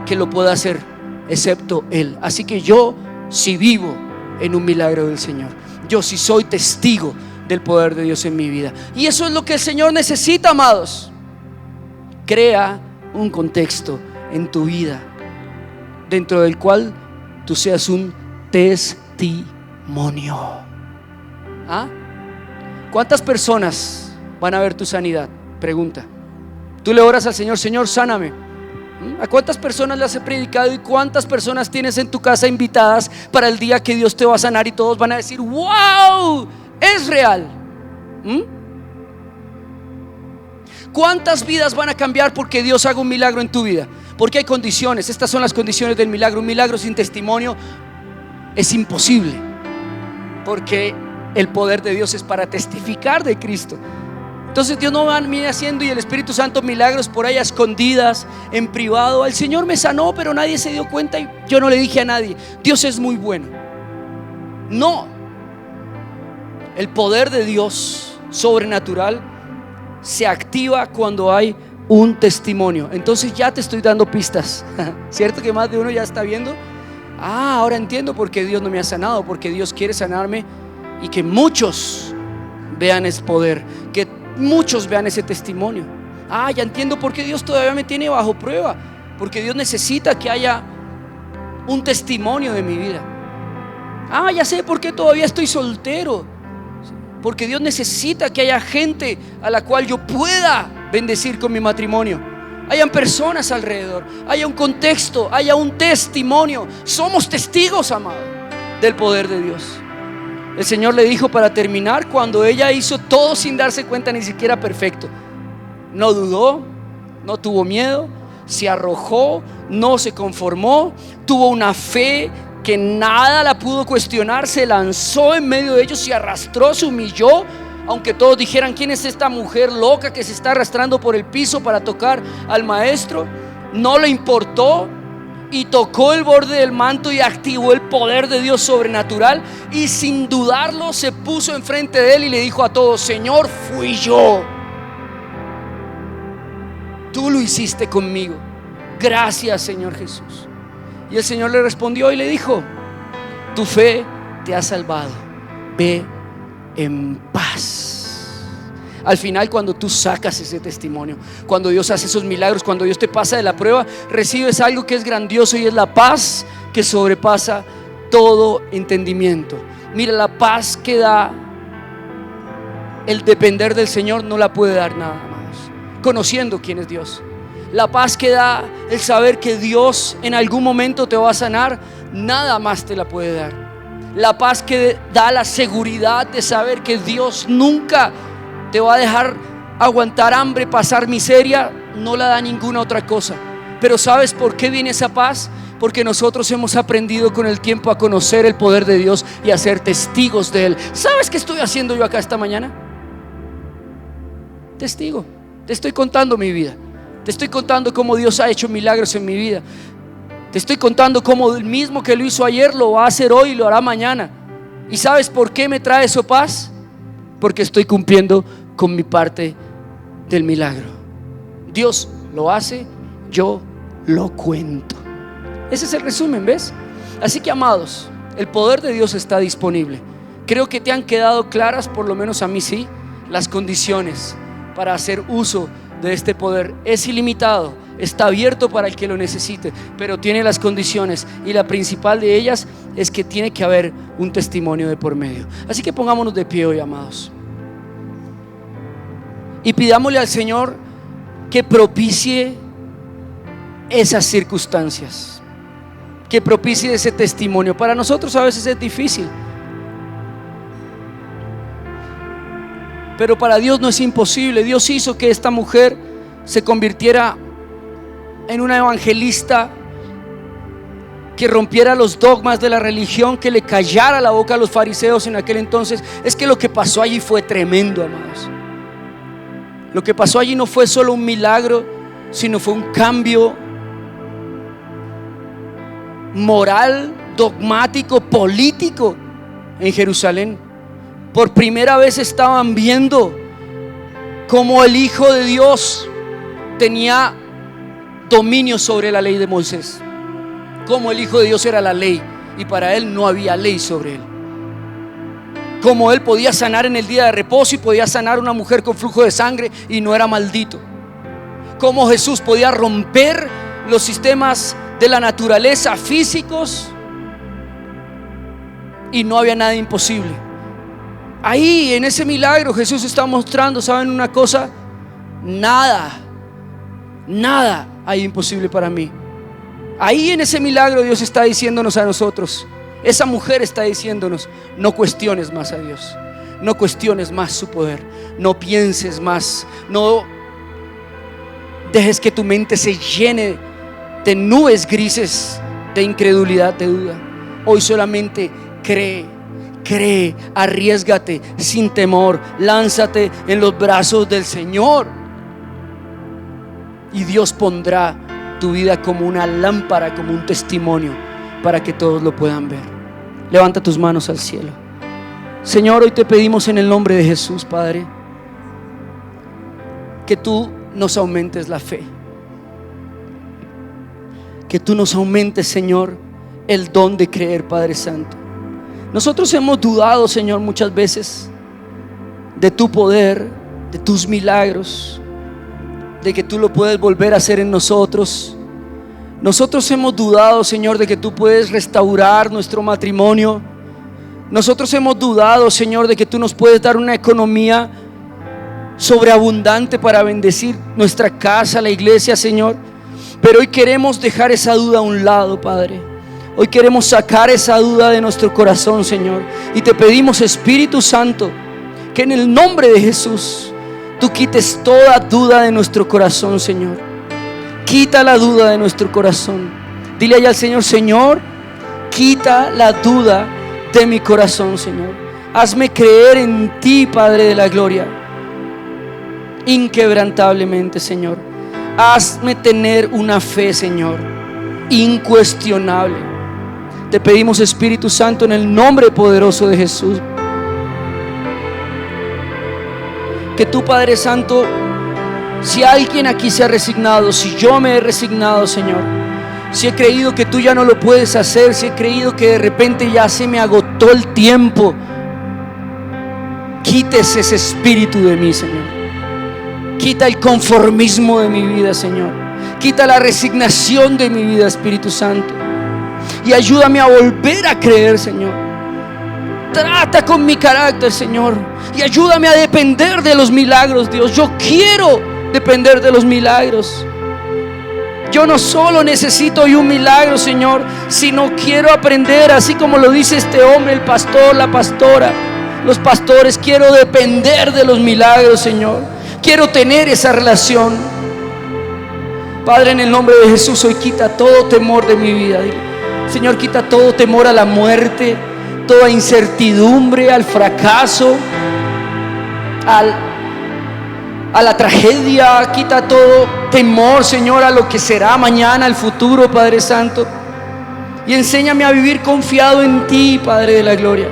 que lo pueda hacer excepto Él. Así que yo sí vivo en un milagro del Señor. Yo sí soy testigo del poder de Dios en mi vida. Y eso es lo que el Señor necesita, amados. Crea un contexto en tu vida dentro del cual tú seas un testimonio. ¿Ah? ¿Cuántas personas van a ver tu sanidad? Pregunta. Tú le oras al Señor: Señor, sáname. ¿A cuántas personas le has predicado y cuántas personas tienes en tu casa invitadas para el día que Dios te va a sanar y todos van a decir: wow, es real? ¿Cuántas vidas van a cambiar porque Dios haga un milagro en tu vida? Porque hay condiciones. Estas son las condiciones del milagro. Un milagro sin testimonio es imposible, porque el poder de Dios es para testificar de Cristo. Entonces Dios no va a venir haciendo, y el Espíritu Santo, milagros por ahí a escondidas, en privado. El Señor me sanó, pero nadie se dio cuenta y yo no le dije a nadie. Dios es muy bueno. No. El poder de Dios sobrenatural se activa cuando hay un testimonio. Entonces ya te estoy dando pistas. ¿Cierto que más de uno ya está viendo? Ahora entiendo por qué Dios no me ha sanado. Porque Dios quiere sanarme y que muchos vean ese poder, que muchos vean ese testimonio. Ya entiendo por qué Dios todavía me tiene bajo prueba. Porque Dios necesita que haya un testimonio de mi vida. Ya sé por qué todavía estoy soltero. Porque Dios necesita que haya gente a la cual yo pueda bendecir con mi matrimonio. Hayan personas alrededor, haya un contexto, haya un testimonio. Somos testigos, amado, del poder de Dios. El Señor le dijo, para terminar, cuando ella hizo todo sin darse cuenta, ni siquiera perfecto, no dudó, no tuvo miedo, se arrojó, no se conformó, tuvo una fe que nada la pudo cuestionar, se lanzó en medio de ellos, se arrastró, se humilló. Aunque todos dijeran: ¿quién es esta mujer loca que se está arrastrando por el piso para tocar al maestro? No le importó y tocó el borde del manto y activó el poder de Dios sobrenatural, y sin dudarlo se puso enfrente de él y le dijo a todos: Señor, fui yo, tú lo hiciste conmigo, gracias, Señor Jesús. Y el Señor le respondió y le dijo: tu fe te ha salvado, ve en paz. Al final, cuando tú sacas ese testimonio, cuando Dios hace esos milagros, cuando Dios te pasa de la prueba, recibes algo que es grandioso, y es la paz que sobrepasa todo entendimiento. Mira, la paz que da el depender del Señor no la puede dar nada más, conociendo quién es Dios. La paz que da el saber que Dios en algún momento te va a sanar, nada más te la puede dar. La paz que da la seguridad de saber que Dios nunca te va a dejar aguantar hambre, pasar miseria, no la da ninguna otra cosa. Pero ¿sabes por qué viene esa paz? Porque nosotros hemos aprendido con el tiempo a conocer el poder de Dios y a ser testigos de Él. ¿Sabes qué estoy haciendo yo acá esta mañana? Testigo. Te estoy contando mi vida. Te estoy contando cómo Dios ha hecho milagros en mi vida. Te estoy contando cómo el mismo que lo hizo ayer lo va a hacer hoy y lo hará mañana. ¿Y sabes por qué me trae eso paz? Porque estoy cumpliendo con mi parte del milagro. Dios lo hace, yo lo cuento. Ese es el resumen, ¿ves? Así que, amados, el poder de Dios está disponible. Creo que te han quedado claras, por lo menos a mí sí, las condiciones para hacer uso de este poder. Es ilimitado, está abierto para el que lo necesite, pero tiene las condiciones, y la principal de ellas es que tiene que haber un testimonio de por medio. Así que pongámonos de pie hoy, amados, y pidámosle al Señor que propicie esas circunstancias, que propicie ese testimonio. Para nosotros a veces es difícil, pero para Dios no es imposible. Dios hizo que esta mujer se convirtiera en una evangelista, que rompiera los dogmas de la religión, que le callara la boca a los fariseos en aquel entonces. Es que lo que pasó allí fue tremendo, amados. Lo que pasó allí no fue solo un milagro, sino fue un cambio moral, dogmático, político en Jerusalén. Por primera vez estaban viendo cómo el Hijo de Dios tenía dominio sobre la ley de Moisés, cómo el Hijo de Dios era la ley y para él no había ley sobre él, cómo él podía sanar en el día de reposo y podía sanar a una mujer con flujo de sangre y no era maldito, cómo Jesús podía romper los sistemas de la naturaleza físicos y no había nada imposible. Ahí en ese milagro Jesús está mostrando, ¿saben una cosa? Nada hay imposible para mí. Ahí en ese milagro Dios está diciéndonos a nosotros, esa mujer está diciéndonos: no cuestiones más a Dios, no cuestiones más su poder, no pienses más, no dejes que tu mente se llene de nubes grises de incredulidad, de duda. Hoy solamente cree, arriésgate sin temor, lánzate en los brazos del Señor, y Dios pondrá tu vida como una lámpara, como un testimonio para que todos lo puedan ver. Levanta tus manos al cielo. Señor, hoy te pedimos en el nombre de Jesús, Padre, que tú nos aumentes la fe, que tú nos aumentes, Señor, el don de creer, Padre Santo. Nosotros hemos dudado, Señor, muchas veces de tu poder, de tus milagros, de que tú lo puedes volver a hacer en nosotros. Nosotros hemos dudado, Señor, de que tú puedes restaurar nuestro matrimonio. Nosotros hemos dudado, Señor, de que tú nos puedes dar una economía sobreabundante para bendecir nuestra casa, la iglesia, Señor. Pero hoy queremos dejar esa duda a un lado, Padre. Hoy queremos sacar esa duda de nuestro corazón, Señor, y te pedimos, Espíritu Santo, que en el nombre de Jesús tú quites toda duda de nuestro corazón, Señor. Quita la duda de nuestro corazón. Dile allá al Señor: Señor, quita la duda de mi corazón, Señor. Hazme creer en ti, Padre de la gloria, inquebrantablemente, Señor. Hazme tener una fe, Señor, incuestionable. Te pedimos, Espíritu Santo, en el nombre poderoso de Jesús, que tú, Padre Santo, si alguien aquí se ha resignado, si yo me he resignado, Señor, si he creído que tú ya no lo puedes hacer, si he creído que de repente ya se me agotó el tiempo, quites ese espíritu de mí, Señor. Quita el conformismo de mi vida, Señor. Quita la resignación de mi vida, Espíritu Santo, y ayúdame a volver a creer, Señor. Trata con mi carácter, Señor, y ayúdame a depender de los milagros, Dios. Yo quiero depender de los milagros. Yo no solo necesito hoy un milagro, Señor, sino quiero aprender, así como lo dice este hombre, el pastor, la pastora, los pastores. Quiero depender de los milagros, Señor. Quiero tener esa relación. Padre, en el nombre de Jesús, hoy quita todo temor de mi vida. Señor, quita todo temor a la muerte, toda incertidumbre, al fracaso, a la tragedia. Quita todo temor, Señor, a lo que será mañana, al futuro, Padre Santo. Y enséñame a vivir confiado en ti, Padre de la gloria,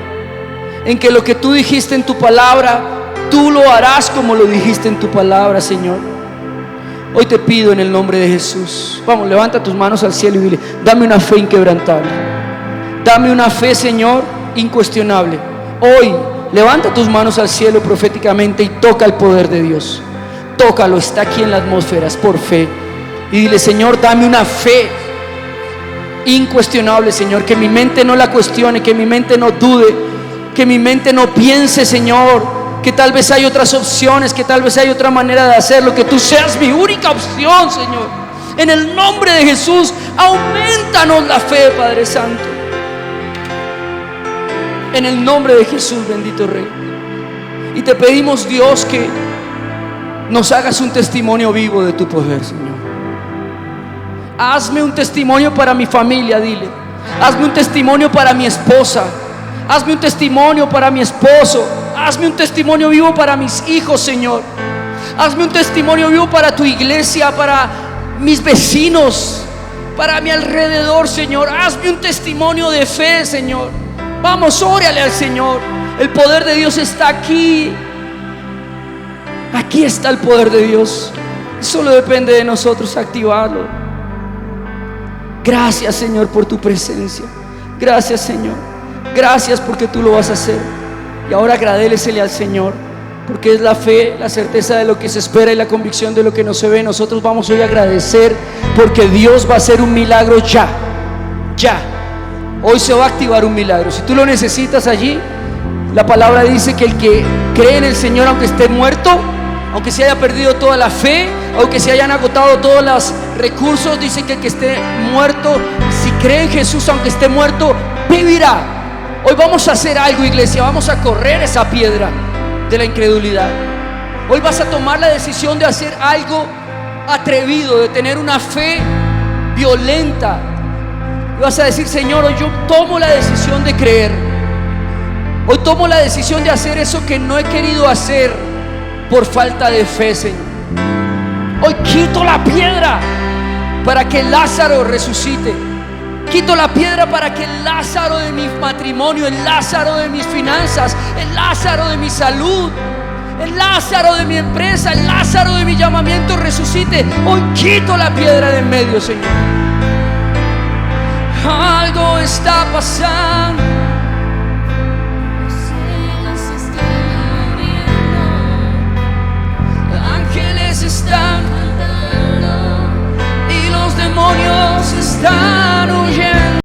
en que lo que tú dijiste en tu palabra, tú lo harás como lo dijiste en tu palabra, Señor. Hoy te pido en el nombre de Jesús. Vamos, levanta tus manos al cielo y dile: dame una fe inquebrantable. Dame una fe, Señor, incuestionable. Hoy levanta tus manos al cielo proféticamente y toca el poder de Dios. Tócalo, está aquí en la atmósfera, es por fe. Y dile: Señor, dame una fe incuestionable, Señor, que mi mente no la cuestione, que mi mente no dude, que mi mente no piense, Señor, que tal vez hay otras opciones, que tal vez hay otra manera de hacerlo, que tú seas mi única opción, Señor. En el nombre de Jesús, aumentanos la fe, Padre Santo. En el nombre de Jesús, bendito Rey. Y te pedimos, Dios, que nos hagas un testimonio vivo de tu poder, Señor. Hazme un testimonio para mi familia, dile. Hazme un testimonio para mi esposa. Hazme un testimonio para mi esposo. Hazme un testimonio vivo para mis hijos, Señor. Hazme un testimonio vivo para tu iglesia, para mis vecinos, para mi alrededor, Señor. Hazme un testimonio de fe, Señor. Vamos, órale al Señor. El poder de Dios está aquí. Aquí está el poder de Dios. Solo depende de nosotros activarlo. Gracias, Señor, por tu presencia. Gracias, Señor. Gracias porque tú lo vas a hacer. Y ahora agradécele al Señor, porque es la fe, la certeza de lo que se espera y la convicción de lo que no se ve. Nosotros vamos hoy a agradecer porque Dios va a hacer un milagro ya. Hoy se va a activar un milagro. Si tú lo necesitas allí, la palabra dice que el que cree en el Señor, aunque esté muerto, aunque se haya perdido toda la fe, aunque se hayan agotado todos los recursos, dice que el que esté muerto, si cree en Jesús, aunque esté muerto, vivirá. Hoy vamos a hacer algo, iglesia. Vamos a correr esa piedra de la incredulidad. Hoy vas a tomar la decisión de hacer algo atrevido, de tener una fe violenta. Y vas a decir: Señor, hoy yo tomo la decisión de creer. Hoy tomo la decisión de hacer eso que no he querido hacer por falta de fe, Señor. Hoy quito la piedra para que Lázaro resucite. Quito la piedra para que el Lázaro de mi matrimonio, el Lázaro de mis finanzas, el Lázaro de mi salud, el Lázaro de mi empresa, el Lázaro de mi llamamiento resucite. Hoy quito la piedra de en medio, Señor. Algo está pasando. Ángeles están y los demonios están